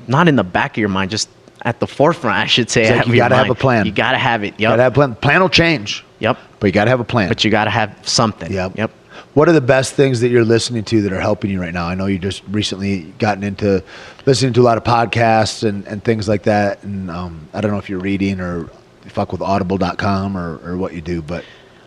not in the back of your mind, just at the forefront, I should say. Like, you got to have a plan. You got to have it. Yep. Got to have a plan. Plan will change. Yep. But you got to have a plan. But you got to have something. Yep. What are the best things that you're listening to that are helping you right now? I know you just recently gotten into listening to a lot of podcasts and things like that. And I don't know if you're reading or you fuck with audible.com or what you do, but.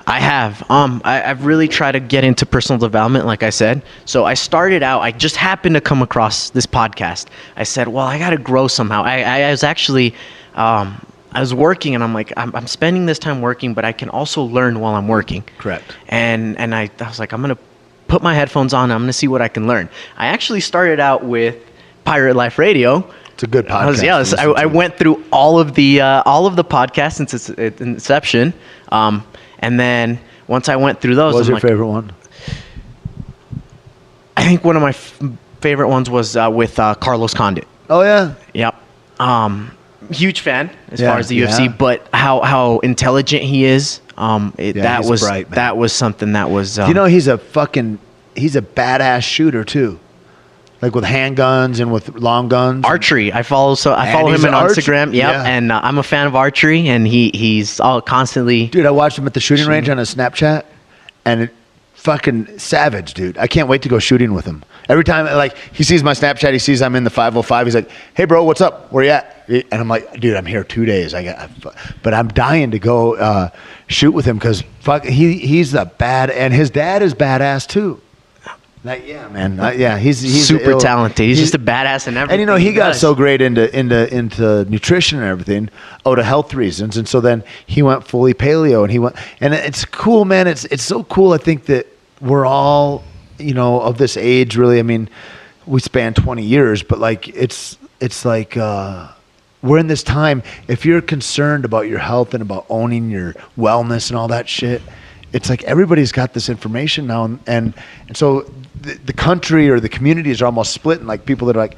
I have. I've really tried to get into personal development, like I said. So I started out, I just happened to come across this podcast. I said, well, I got to grow somehow. I was actually, I was working, and I'm like, I'm spending this time working, but I can also learn while I'm working. Correct. And I was like, I'm going to put my headphones on. I'm going to see what I can learn. I actually started out with Pirate Life Radio. It's a good podcast. I went through all of the podcasts since its inception. And then once I went through those, what was your favorite one? I think one of my favorite ones was with Carlos Condit. Oh yeah. Yep. Huge fan as far as the UFC, but how intelligent he is, That he's was bright, man. that was something that was. You know, he's a badass shooter too, like with handguns and with long guns. Archery. I follow him he's on Instagram. Yep. yeah. And I'm a fan of archery, and he's all constantly. Dude, I watched him at the shooting range on his Snapchat, and it fucking savage, dude. I can't wait to go shooting with him. Every time, like, he sees my Snapchat, he sees I'm in the 505, he's like, "Hey, bro, what's up? Where you at?" And I'm like, "Dude, I'm here 2 days. But I'm dying to go shoot with him because he's a bad, and his dad is badass too. Like, yeah, man, he's super talented. He's just a badass in everything. And he got so great into nutrition and everything out of health reasons, and so then he went fully paleo, and it's cool, man. It's so cool. I think that we're all, of this age, really. I mean, we span 20 years, but like it's like we're in this time. If you're concerned about your health and about owning your wellness and all that shit, it's like everybody's got this information now, and so the country or the communities are almost split, and like people that are like,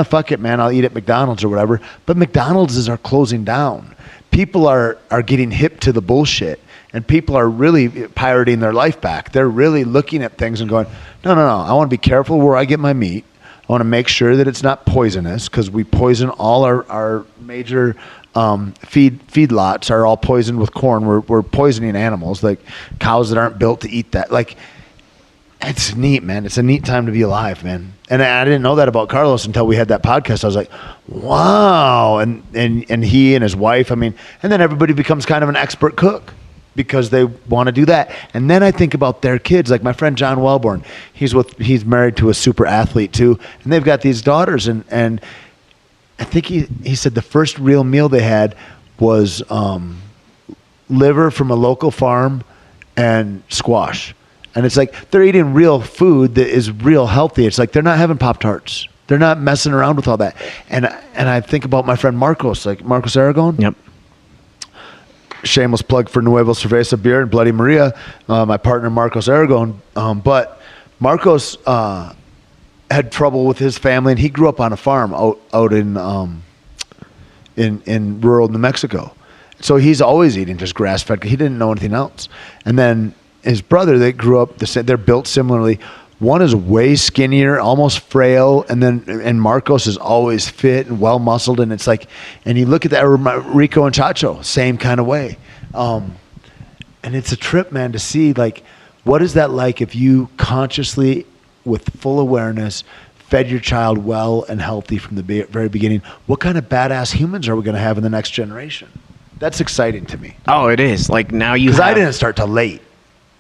fuck it, man, I'll eat at McDonald's or whatever. But McDonald's are closing down. People are getting hip to the bullshit, and people are really pirating their life back. They're really looking at things and going, no, I want to be careful where I get my meat. I want to make sure that it's not poisonous, because we poison all our major feedlots are all poisoned with corn. We're poisoning animals, like cows that aren't built to eat that. Like, it's neat, man. It's a neat time to be alive, man. And I didn't know that about Carlos until we had that podcast. I was like, wow. And he and his wife, I mean, and then everybody becomes kind of an expert cook because they want to do that. And then I think about their kids, like my friend John Wellborn. He's married to a super athlete too, and they've got these daughters. And I think he said the first real meal they had was liver from a local farm and squash. And it's like they're eating real food that is real healthy. It's like they're not having Pop-Tarts. They're not messing around with all that. And I think about my friend Marcos, like Marcos Aragon. Yep. Shameless plug for Nuevo Cerveza beer and Bloody Maria, my partner Marcos Aragon. But Marcos had trouble with his family, and he grew up on a farm out in rural New Mexico. So he's always eating just grass-fed. He didn't know anything else. And then his brother, they grew up they're built similarly. One is way skinnier, almost frail, and Marcos is always fit and well muscled, and it's like, and you look at that, Rico and Chacho, same kind of way, and it's a trip, man, to see like what is that like if you consciously, with full awareness, fed your child well and healthy from the very beginning. What kind of badass humans are we going to have in the next generation? That's exciting to me. Oh, it is. Like now because I didn't start till late,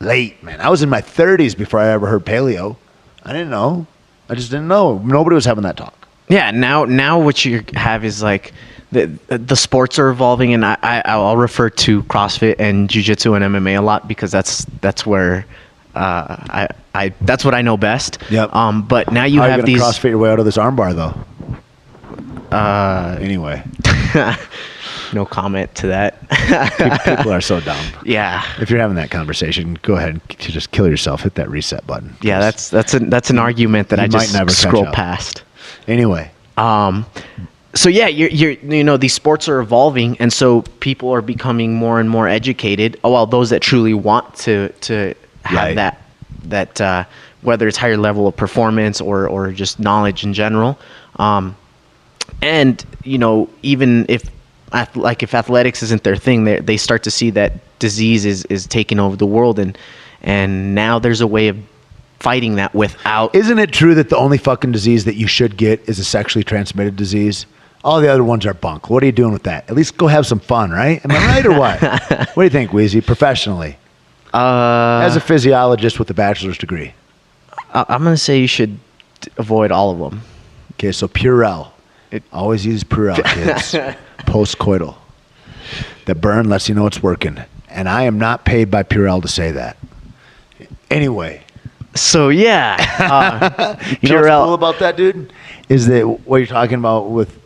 man. I was in my 30s before I ever heard paleo. I didn't know. I just didn't know. Nobody was having that talk. Yeah. Now what you have is like the sports are evolving, and I'll refer to CrossFit and Jiu Jitsu and MMA a lot because that's where that's what I know best. Yep. But now you How have are you these. CrossFit your way out of this armbar though. Anyway. No comment to that. People are so dumb. Yeah. If you're having that conversation, go ahead and just kill yourself. Hit that reset button. Yeah, that's an argument that I just never scroll catch up. past. Anyway. So yeah, you're these sports are evolving, and so people are becoming more and more educated. Oh well, those that truly want to have Right. that whether it's higher level of performance or just knowledge in general, and even if athletics isn't their thing, they start to see that disease is taking over the world, and now there's a way of fighting that without. Isn't it true that the only fucking disease that you should get is a sexually transmitted disease? All the other ones are bunk. What are you doing with that? At least go have some fun, right? Am I right or what? What do you think, Weezy, professionally? As a physiologist with a bachelor's degree. I'm going to say you should avoid all of them. Okay, so Purell. Always use Purell, kids. Post-coital. The burn lets you know it's working. And I am not paid by Purell to say that. Anyway. So, yeah. You know what's cool about that, dude? Is that what you're talking about with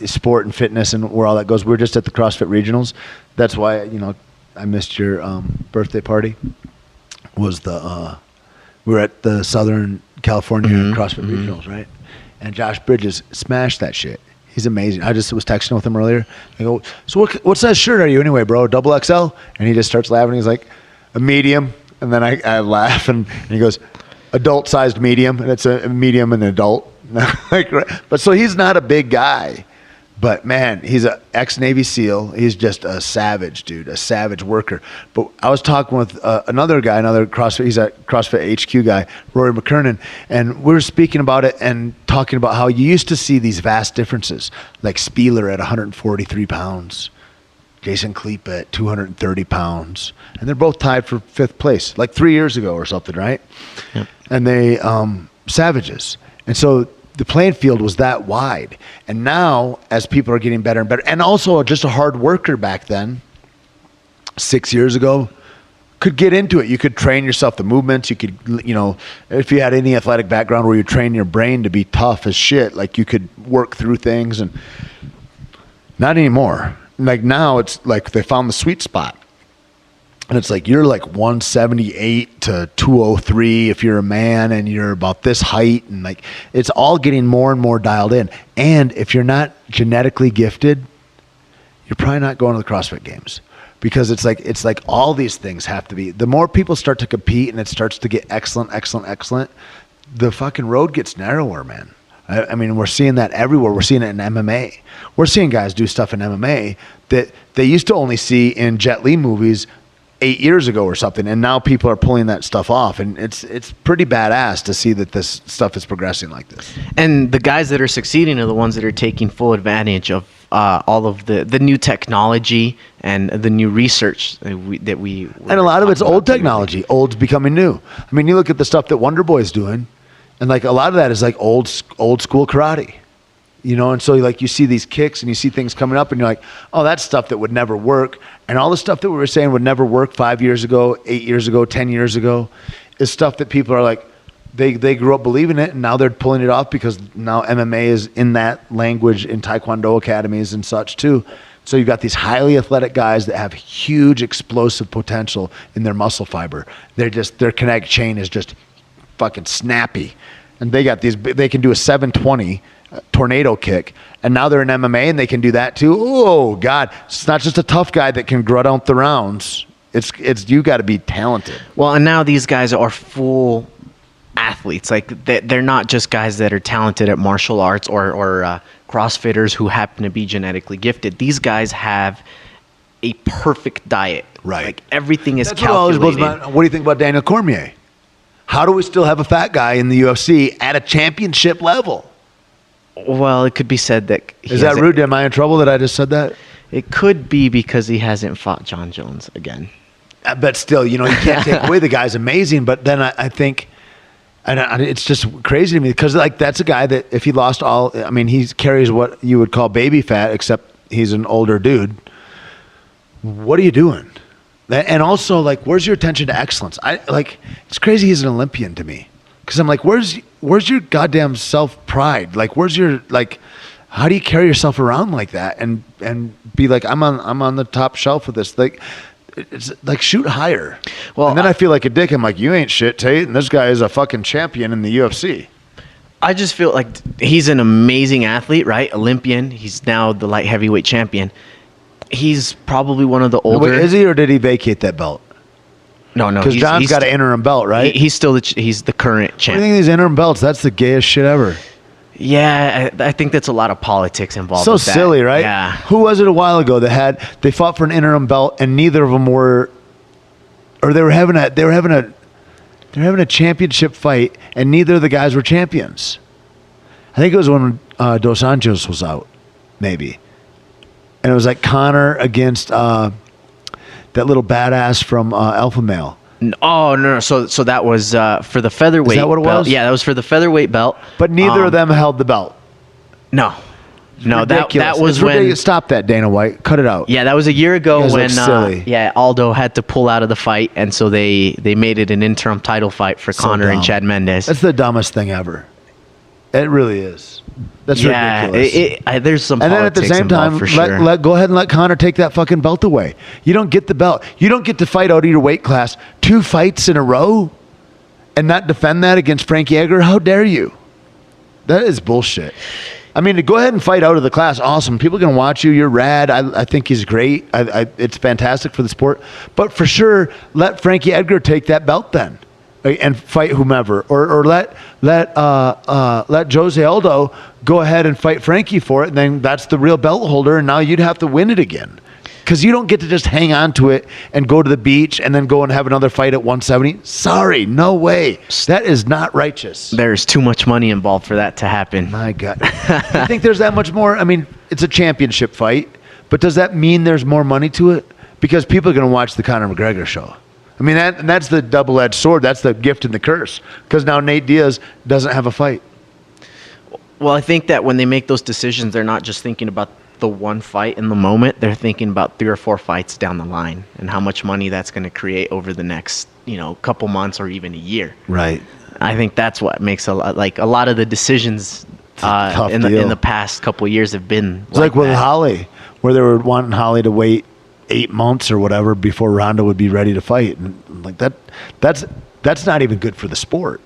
sport and fitness and where all that goes. We're just at the CrossFit Regionals. That's why, I missed your birthday party. We were at the Southern California CrossFit Regionals, right? And Josh Bridges smashed that shit. He's amazing. I just was texting with him earlier. I go, so what size shirt are you anyway, bro? Double XL? And he just starts laughing. He's like, a medium. And then I laugh, and he goes, adult-sized medium. And it's a medium and an adult. But so he's not a big guy. But, man, he's an ex-Navy SEAL. He's just a savage, dude, a savage worker. But I was talking with another guy, another CrossFit. He's a CrossFit HQ guy, Rory McKernan, and we were speaking about it and talking about how you used to see these vast differences, like Spieler at 143 pounds, Jason Kleep at 230 pounds, and they're both tied for 5th place, like 3 years ago or something, right? Yep. And they savages. And so the playing field was that wide. And now, as people are getting better and better, and also just a hard worker back then, 6 years ago, could get into it. You could train yourself the movements. You could, if you had any athletic background where you train your brain to be tough as shit, like you could work through things. And not anymore. Like now, it's like they found the sweet spot. And it's like you're like 178 to 203 if you're a man and you're about this height, and like it's all getting more and more dialed in. And if you're not genetically gifted, you're probably not going to the CrossFit Games, because it's like all these things have to be. The more people start to compete and it starts to get excellent, the fucking road gets narrower, man. I mean, we're seeing that everywhere. We're seeing it in MMA. We're seeing guys do stuff in MMA that they used to only see in Jet Li movies 8 years ago or something, and now people are pulling that stuff off, and it's pretty badass to see that this stuff is progressing like this. And the guys that are succeeding are the ones that are taking full advantage of all of the new technology and the new research that we and a lot of it's old technology. Old's becoming new. I mean, you look at the stuff that Wonder Boy's doing, and like a lot of that is like old school karate. And so like you see these kicks and you see things coming up and you're like, oh, that's stuff that would never work. And all the stuff that we were saying would never work 5 years ago, 8 years ago, 10 years ago is stuff that people are like, they grew up believing it, and now they're pulling it off because now MMA is in that language in Taekwondo academies and such too. So you've got these highly athletic guys that have huge explosive potential in their muscle fiber. Their kinetic chain is just fucking snappy. And they can do a 720 tornado kick, and now they're in MMA and they can do that too. Oh God, it's not just a tough guy that can grunt out the rounds. It's you got to be talented. Well, and now these guys are full athletes. Like they're not just guys that are talented at martial arts or CrossFitters who happen to be genetically gifted. These guys have a perfect diet. Right. Like everything is That's calculated. What do you think about Daniel Cormier? How do we still have a fat guy in the UFC at a championship level? Well, it could be said that... Is that rude? Am I in trouble that I just said that? It could be because he hasn't fought John Jones again. But still, you can't take away the guy's amazing. But then I think... And it's just crazy to me because like that's a guy that if he lost all... I mean, he carries what you would call baby fat, except he's an older dude. What are you doing? And also, like, where's your attention to excellence? It's crazy he's an Olympian to me. Because I'm like, where's your goddamn self-pride? Like, where's your, like, how do you carry yourself around like that and be like, I'm on the top shelf of this? Like, it's like, shoot higher. Well, and then I feel like a dick. I'm like, you ain't shit, Tait, and this guy is a fucking champion in the UFC. I just feel like he's an amazing athlete, right? Olympian. He's now the light heavyweight champion. He's probably one of the older... Wait, is he, or did he vacate that belt? No. Because John's got an interim belt, right? He's still he's the current champ. What do you think of these interim belts? That's the gayest shit ever. Yeah, I think that's a lot of politics involved. So with that. silly, right? Yeah. Who was it a while ago that they fought for an interim belt and neither of them were, or they were having a championship fight and neither of the guys were champions. I think it was when Dos Anjos was out, maybe. And it was like Connor against that little badass from Alpha Male. Oh, no. So that was for the featherweight belt. Is that what it was? Yeah, that was for the featherweight belt. But neither of them held the belt. No, that was when... Stop that, Dana White. Cut it out. Yeah, that was a year ago when silly. Aldo had to pull out of the fight, and so they made it an interim title fight for Conor and Chad Mendes. That's the dumbest thing ever. It really is. That's ridiculous. There's some and then at the same time, for sure. go ahead and let Conor take that fucking belt away. You don't get the belt. You don't get to fight out of your weight class 2 fights in a row and not defend that against Frankie Edgar. How dare you? That is bullshit. I mean, to go ahead and fight out of the class, awesome. People can watch you. You're rad. I think he's great. It's fantastic for the sport. But for sure, let Frankie Edgar take that belt then, and fight whomever, or let Jose Aldo go ahead and fight Frankie for it. And then that's the real belt holder, and now you'd have to win it again. Because you don't get to just hang on to it and go to the beach and then go and have another fight at 170. Sorry, no way. That is not righteous. There's too much money involved for that to happen. My God. You think there's that much more? I mean, it's a championship fight, but does that mean there's more money to it? Because people are going to watch the Conor McGregor show. I mean, that's the double-edged sword. That's the gift and the curse. Because now Nate Diaz doesn't have a fight. Well, I think that when they make those decisions, they're not just thinking about the one fight in the moment. They're thinking about 3 or 4 fights down the line and how much money that's going to create over the next, couple months or even a year. Right. I think that's what makes a lot of the decisions in the past couple of years have been. It's like with that. Holly, where they were wanting Holly to wait 8 months or whatever before Ronda would be ready to fight, and like that's not even good for the sport.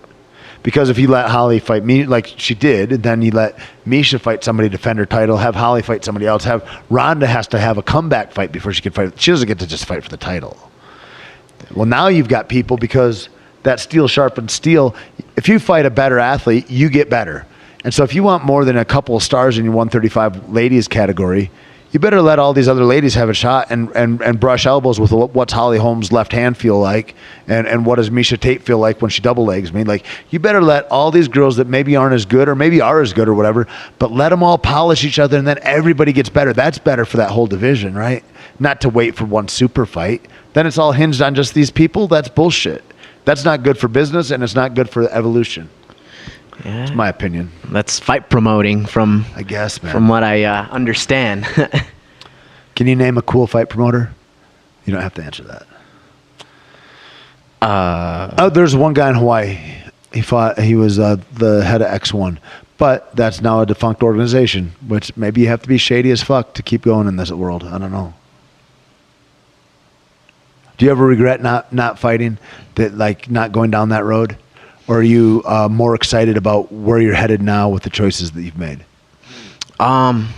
Because if you let Holly fight me like she did, and then you let Misha fight somebody, defend her title, have Holly fight somebody else, have Ronda has to have a comeback fight before she can fight. She doesn't get to just fight for the title. Well, now you've got people, because that steel sharpens steel. If you fight a better athlete, you get better. And so if you want more than a couple of stars in your 135 ladies category, you better let all these other ladies have a shot and brush elbows with what's Holly Holm's left hand feel like, and what does Misha Tait feel like when she double legs me. Like, you better let all these girls that maybe aren't as good or maybe are as good or whatever, but let them all polish each other, and then everybody gets better. That's better for that whole division, right? Not to wait for one super fight. Then it's all hinged on just these people. That's bullshit. That's not good for business, and it's not good for evolution. Yeah. That's my opinion. That's fight promoting I guess, man. From what I understand. Can you name a cool fight promoter? You don't have to answer that. There's one guy in Hawaii. He was the head of X1, but that's now a defunct organization, which maybe you have to be shady as fuck to keep going in this world. I don't know. Do you ever regret not fighting, not going down that road? Or are you more excited about where you're headed now with the choices that you've made? I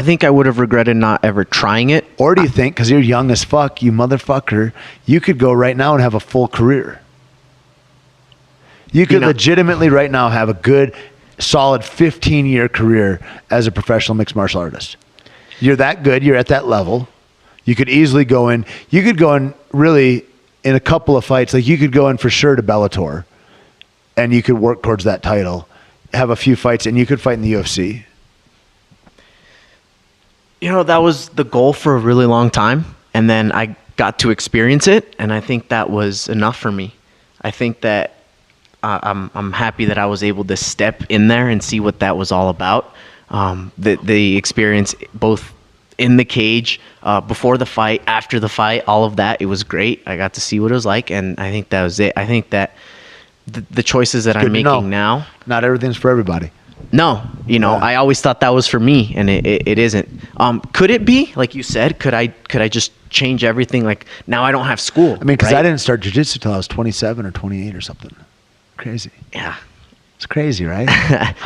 think I would have regretted not ever trying it. Or do you think, because you're young as fuck, you motherfucker, you could go right now and have a full career? You could legitimately right now have a good, solid 15-year career as a professional mixed martial artist. You're that good. You're at that level. You could easily go in. You could go in really in a couple of fights. Like, you could go in for sure to Bellator, and you could work towards that title, have a few fights, and you could fight in the UFC. That was the goal for a really long time, and then I got to experience it, and I think that was enough for me. I think that I'm happy that I was able to step in there and see what that was all about. The experience, both in the cage, before the fight, after the fight, all of that, it was great. I got to see what it was like, and I think that was it. I think that the choices that I'm making now, not everything's for everybody. No, I always thought that was for me, and it isn't. Could it be, like you said? Could I just change everything? Like, now I don't have school. I mean, because I didn't start jiu-jitsu till I was 27 or 28 or something. Crazy. Yeah. It's crazy, right?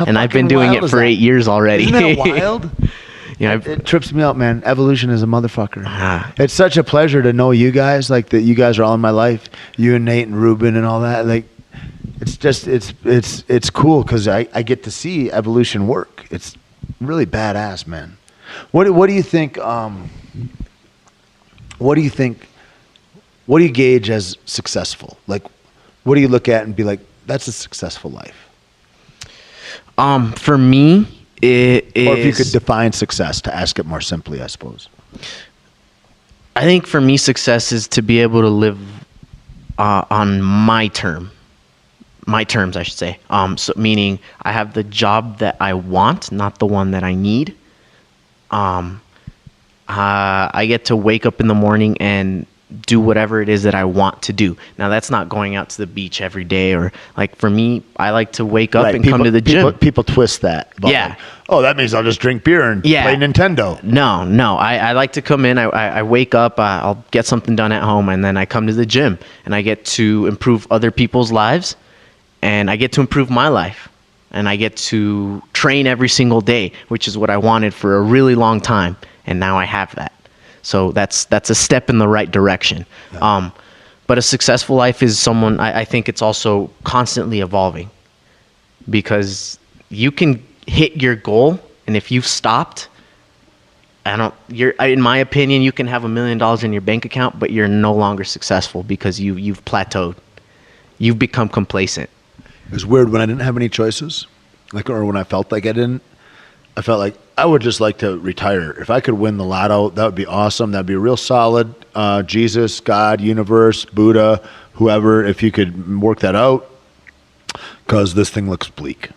And I've been doing it for 8 years already. Isn't that wild? It trips me out, man. Evolution is a motherfucker. It's such a pleasure to know you guys, like that you guys are all in my life. You and Nate and Ruben and all that. Like, it's just, it's cool because I get to see evolution work. It's really badass, man. What do you think, what do you gauge as successful? Like, what do you look at and be like, that's a successful life? For me, it is... Or if you could define success, to ask it more simply, I suppose. I think for me, success is to be able to live on my terms, I should say. So meaning I have the job that I want, not the one that I need. I get to wake up in the morning and do whatever it is that I want to do. Now, that's not going out to the beach every day, or like for me, I like to wake up and come to the gym. People twist that. Yeah. Like, oh, that means I'll just drink beer and play Nintendo. No. I like to come in. I wake up. I'll get something done at home, and then I come to the gym, and I get to improve other people's lives, and I get to improve my life. and I get to train every single day, which is what I wanted for a really long time, and now I have that. So that's a step in the right direction. Yeah. But a successful life is someone, I think it's also constantly evolving, because you can hit your goal, and if you've stopped, in my opinion, you can have $1 million in your bank account, but you're no longer successful because you've plateaued. You've become complacent. It was weird when I didn't have any choices, or when I felt like I didn't. I felt like I would just like to retire. If I could win the lotto, that would be awesome. That'd be real solid. Jesus, God, universe, Buddha, whoever, if you could work that out, because this thing looks bleak.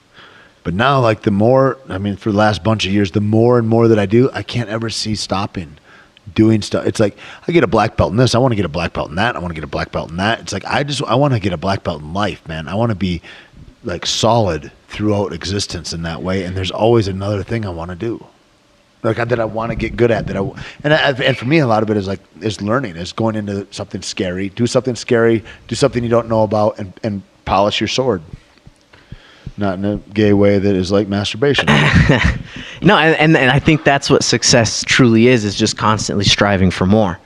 But now, like, for the last bunch of years, the more and more that I do, I can't ever see stopping doing stuff. It's like, I get a black belt in this. I want to get a black belt in that. I want to get a black belt in that. It's like, I want to get a black belt in life, man. I want to be, like, solid throughout existence in that way. And there's always another thing I want to do, like, that I want to get good at. And for me, a lot of it is learning, is going into something scary, do something you don't know about, and polish your sword. Not in a gay way that is like masturbation. No, and I think that's what success truly is just constantly striving for more.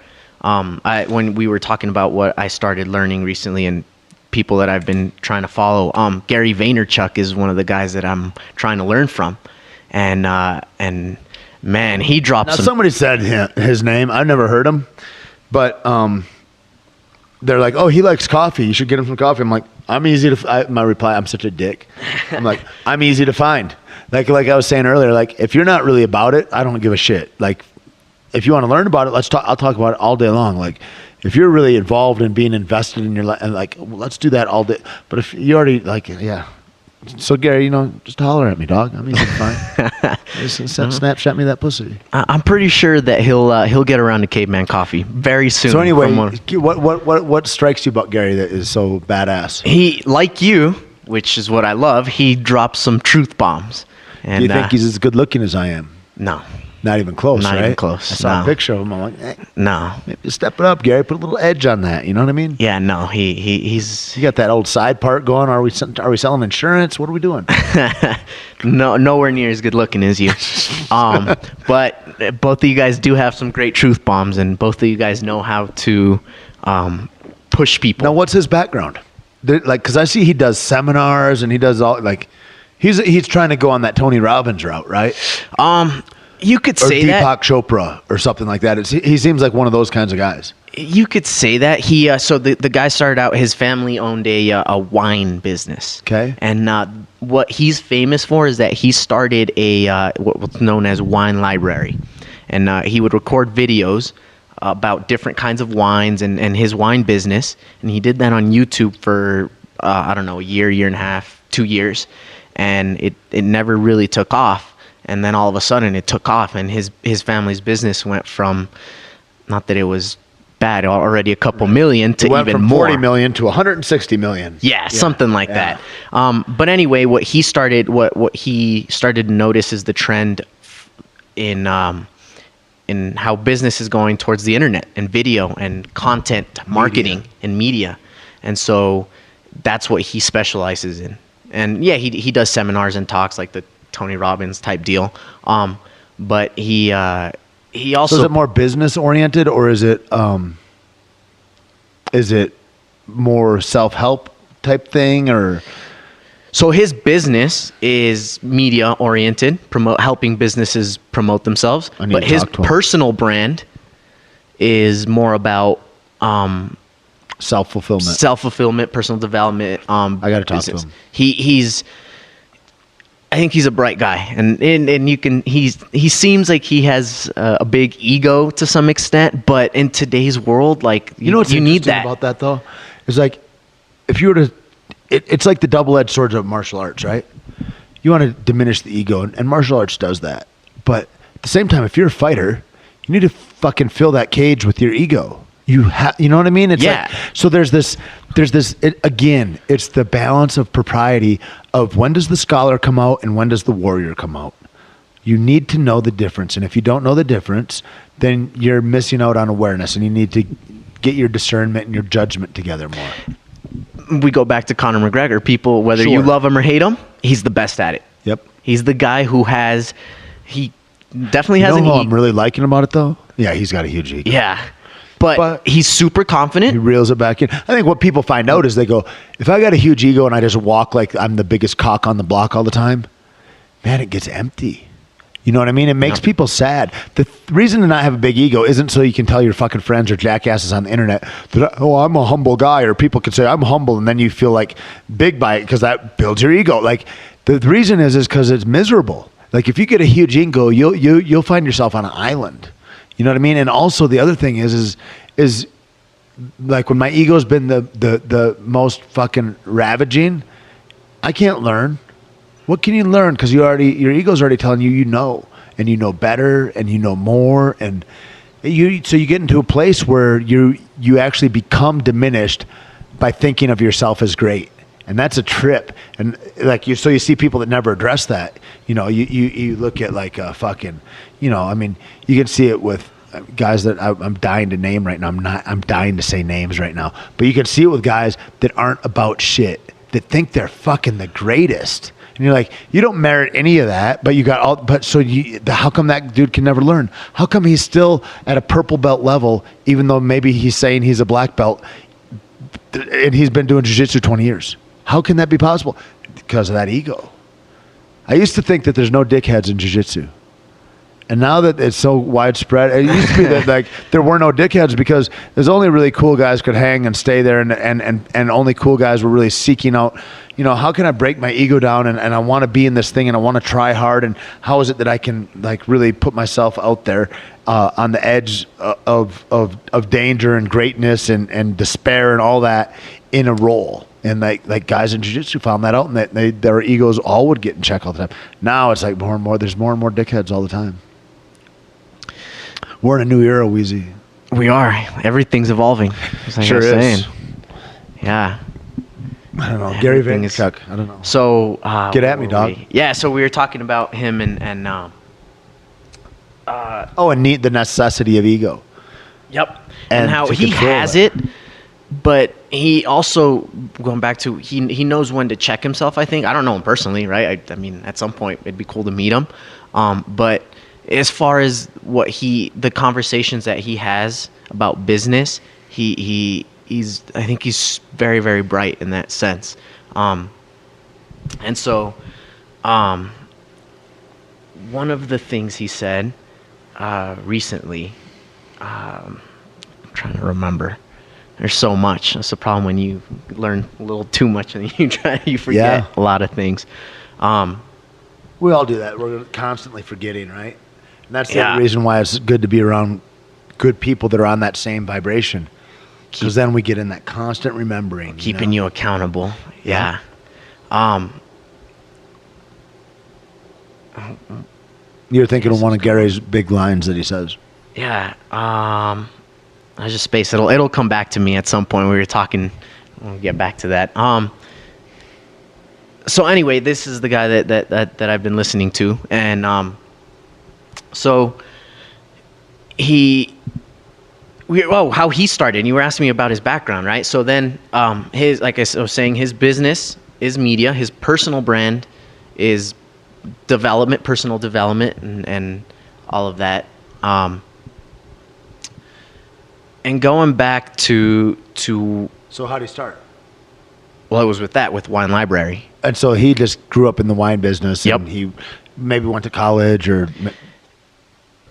When we were talking about what I started learning recently and people that I've been trying to follow, Gary Vaynerchuk is one of the guys that I'm trying to learn from. And man, he dropped some... Somebody said his name. I've never heard him, but they're like, oh, he likes coffee. You should get him some coffee. I'm like, my reply, I'm such a dick. I'm like, I'm easy to find. Like I was saying earlier, like, if you're not really about it, I don't give a shit. Like, if you want to learn about it, I'll talk about it all day long. Like, if you're really involved in being invested in your life, and like, let's do that all day. But if you already, like, yeah. So Gary, just holler at me, dog. I'm easy to find. Just Snapchat me that pussy. I'm pretty sure that he'll get around to Caveman Coffee very soon. So anyway, what strikes you about Gary that is so badass? He, like you, which is what I love, he drops some truth bombs. And, do you think he's as good looking as I am? No. Not even close, Not right? even close. I saw a picture of him. I'm like, no. Maybe step it up, Gary. Put a little edge on that. You know what I mean? Yeah, no. He's... You got that old side part going. Are we selling insurance? What are we doing? No, nowhere near as good looking as you. But both of you guys do have some great truth bombs, and both of you guys know how to push people. Now, what's his background? Because I see he does seminars and he does all, like, he's trying to go on that Tony Robbins route, right? You could say Deepak that. Deepak Chopra or something like that. He seems like one of those kinds of guys. You could say that. So the guy started out, his family owned a wine business. Okay. And what he's famous for is that he started what's known as wine library. And he would record videos about different kinds of wines and his wine business. And he did that on YouTube for, I don't know, a year and a half, 2 years. And it never really took off. And then all of a sudden it took off, and his family's business went from, not that it was bad, already a couple million to went even from more. 40 million to 160 million. Yeah, something like that. But anyway, what he started to notice is the trend in how business is going towards the internet and video and content marketing and media. And so that's what he specializes in. And yeah, he does seminars and talks like the Tony Robbins type deal. But he also... So is it more business oriented, or is it more self-help type thing, or? So his business is media oriented, helping businesses promote themselves. But his personal brand is more about self-fulfillment, personal development. I got to talk to him. I think he's a bright guy, and you can. He seems like he has a big ego to some extent, but in today's world, like you need that. About that though, is like if you were to, it's like the double-edged swords of martial arts, right? You want to diminish the ego, and martial arts does that. But at the same time, if you're a fighter, you need to fucking fill that cage with your ego. You know what I mean? It's like, so there's this, again, it's the balance of propriety of when does the scholar come out and when does the warrior come out? You need to know the difference. And if you don't know the difference, then you're missing out on awareness, and you need to get your discernment and your judgment together more. we go back to Conor McGregor. People, whether you love him or hate him, he's the best at it. Yep. He's the guy who he definitely has an ego. ego. I'm really liking about it though. Yeah, he's got a huge ego. Yeah. But he's super confident. He reels it back in. I think what people find out is they go, if I got a huge ego and I just walk like I'm the biggest cock on the block all the time, man, it gets empty. You know what I mean? It makes people sad. The reason to not have a big ego isn't so you can tell your fucking friends or jackasses on the internet that, oh, I'm a humble guy, or people could say I'm humble, and then you feel like big by it because that builds your ego. Like the reason is because it's miserable. Like if you get a huge ego, you'll find yourself on an island. You know what I mean? And also the other thing is like when my ego's been the most fucking ravaging, I can't learn. What can you learn? Because your ego's already telling you know, and you know better, and you know more, and so you get into a place where you actually become diminished by thinking of yourself as great, and that's a trip. And like you see people that never address that. You know, you look at like fucking, you know, I mean, you can see it with guys that I'm dying to name right now. I'm dying to say names right now, but you can see it with guys that aren't about shit, that think they're fucking the greatest. And you're like, you don't merit any of that, but you got all. But so how come that dude can never learn? How come he's still at a purple belt level, even though maybe he's saying he's a black belt, and he's been doing jiu-jitsu 20 years? How can that be possible? Because of that ego. I used to think that there's no dickheads in jiu-jitsu. And now that it's so widespread, it used to be that like there were no dickheads because there's only really cool guys could hang and stay there, and only cool guys were really seeking out, you know, how can I break my ego down and I want to be in this thing and I want to try hard, and how is it that I can like really put myself out there on the edge of danger and greatness and despair and all that in a role. And like guys in jiu-jitsu found that out, and their egos all would get in check all the time. Now it's like there's more and more dickheads all the time. We're in a new era, Weezy. We are. Everything's evolving. Like Sure is. saying. Yeah. I don't know. Gary Everything Vaynerchuk. I don't know. So Get at me, dog. Yeah. So we were talking about him and the necessity of ego. Yep. And And how to he control has that. it, but he also, going back to, he knows when to check himself, I think. I don't know him personally, right? I mean, at some point it'd be cool to meet him. But as far as the conversations that he has about business, he's I think he's very, very bright in that sense. And so one of the things he said recently, I'm trying to remember. There's so much. That's the problem when you learn a little too much and you forget a lot of things. We all do that. We're constantly forgetting, right? And that's the reason why it's good to be around good people that are on that same vibration. Because then we get in that constant remembering. Keeping you accountable. Yeah. You're thinking of one of Gary's big lines that he says. Yeah. I just spaced it. It'll come back to me at some point. We were talking. We'll get back to that. So anyway, this is the guy that I've been listening to, and so how he started. And you were asking me about his background, right? So then, like I was saying, his business is media. His personal brand is personal development, and all of that. And going back to So how did he start? Well, it was with Wine Library. And so he just grew up in the wine business. Yep. And he maybe went to college or...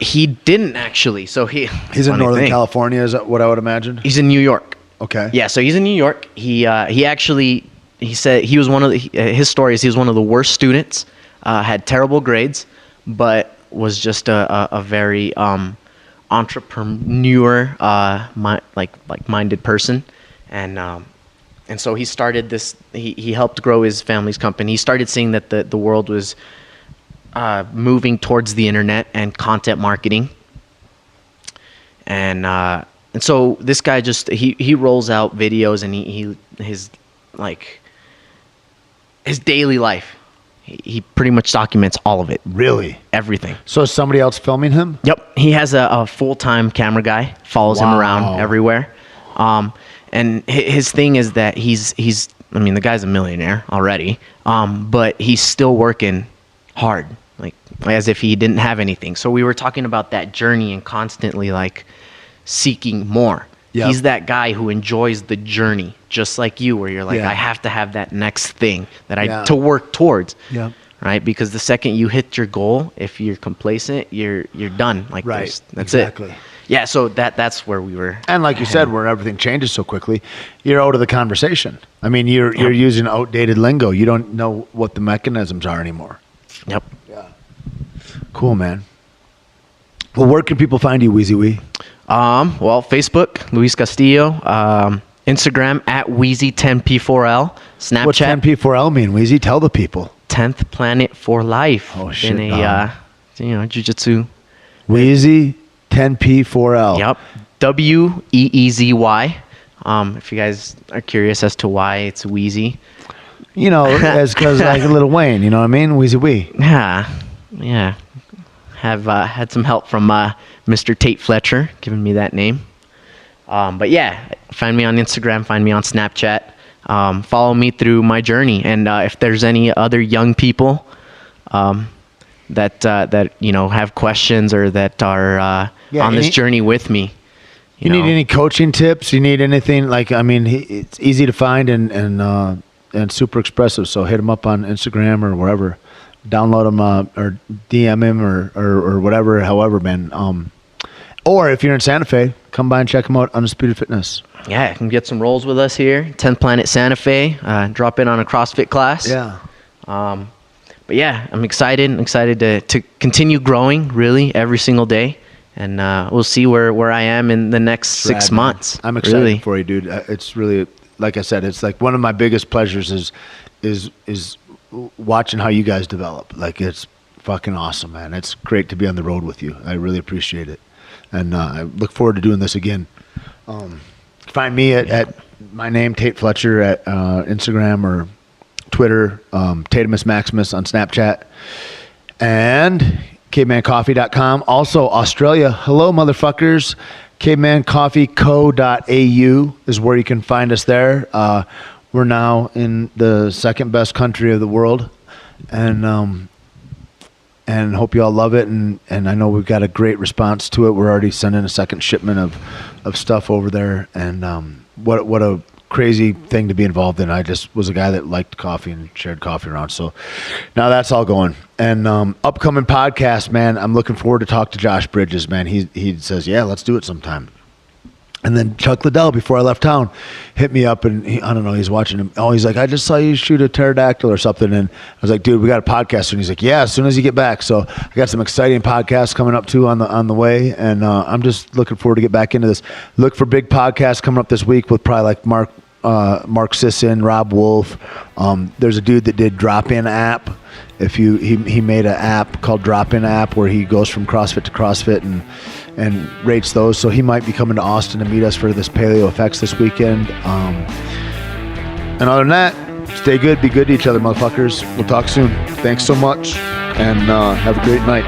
He didn't actually. So he's in Northern California, is that what I would imagine? He's in New York. Okay. Yeah, so he's in New York. He said he was one of his stories. He was one of the worst students, had terrible grades, but was just a very entrepreneur, minded person, and so he started this. He helped grow his family's company. He started seeing that the world was moving towards the internet and content marketing, and so this guy just he rolls out videos, and his daily life. He pretty much documents all of it. Really? Everything. So is somebody else filming him? Yep. He has a full-time camera guy, follows him around everywhere. And and his thing is that he's I mean, the guy's a millionaire already, but he's still working hard, like as if he didn't have anything. So we were talking about that journey and constantly like seeking more. Yep. He's that guy who enjoys the journey, just like you, where you're like, Yeah. I have to have that next thing that Yeah. to work towards. Yeah. Right, because the second you hit your goal, if you're complacent, you're done. Like Right. that's Exactly. it. Yeah, so that's where we were. And like you said, where everything changes so quickly, you're out of the conversation. I mean, you're using outdated lingo. You don't know what the mechanisms are anymore. Yep. Yeah. Cool, man. Well, where can people find you, Weezy Wee? Well, Facebook, Luis Castillo. Instagram at Weezy10P4L. Snapchat. What's 10P4L mean, Weezy? Tell the people. 10th Planet for Life. Oh, shit, In a jiu-jitsu. Weezy 10P4L. Yep. WEEZY. If you guys are curious as to why it's Weezy. You know, as because like Lil Wayne, you know what I mean? Weezy Wee. Yeah. Have had some help from Mr. Tait Fletcher giving me that name. But yeah, find me on Instagram, find me on Snapchat. Follow me through my journey, and if there's any other young people that have questions or that are on this journey with me, you need any coaching tips? You need anything? Like, I mean, it's easy to find and super expressive. So hit him up on Instagram or wherever. Download him or DM him or whatever. However, man. Or if you're in Santa Fe, come by and check him out. Undisputed Fitness. Yeah, you can get some rolls with us here. 10th Planet Santa Fe. Drop in on a CrossFit class. Yeah. But yeah, I'm excited to continue growing really every single day. And we'll see where I am in the next 6 months. I'm excited really. for you, dude. It's really, like I said, it's like one of my biggest pleasures is watching how you guys develop. Like, it's fucking awesome, man. It's great to be on the road with you. I really appreciate it. And I look forward to doing this again. Find me at my name, Tait Fletcher, at Instagram or Twitter, taitimusmaximus on Snapchat, and cavemancoffee.com. Also, Australia. Hello, motherfuckers. cavemancoffeeco.au is where you can find us there. We're now in the second best country of the world, and hope you all love it. And I know we've got a great response to it. We're already sending a second shipment of stuff over there. And what a crazy thing to be involved in. I just was a guy that liked coffee and shared coffee around. So now that's all going. And upcoming podcast, man, I'm looking forward to talk to Josh Bridges, man. He says, yeah, let's do it sometime. And then Chuck Liddell, before I left town, hit me up, and I don't know, he's watching him. Oh, he's like, I just saw you shoot a pterodactyl or something. And I was like, dude, we got a podcast. And he's like, yeah, as soon as you get back. So I got some exciting podcasts coming up too on the way. And I'm just looking forward to get back into this. Look for big podcasts coming up this week with probably like Mark Sisson, Rob Wolf. There's a dude that did Drop-In app. He made an app called Drop-In app where he goes from CrossFit to CrossFit and rates those. So he might be coming to Austin to meet us for this Paleo Effects this weekend. And other than that, stay good, be good to each other, motherfuckers. We'll talk soon. Thanks so much, and have a great night.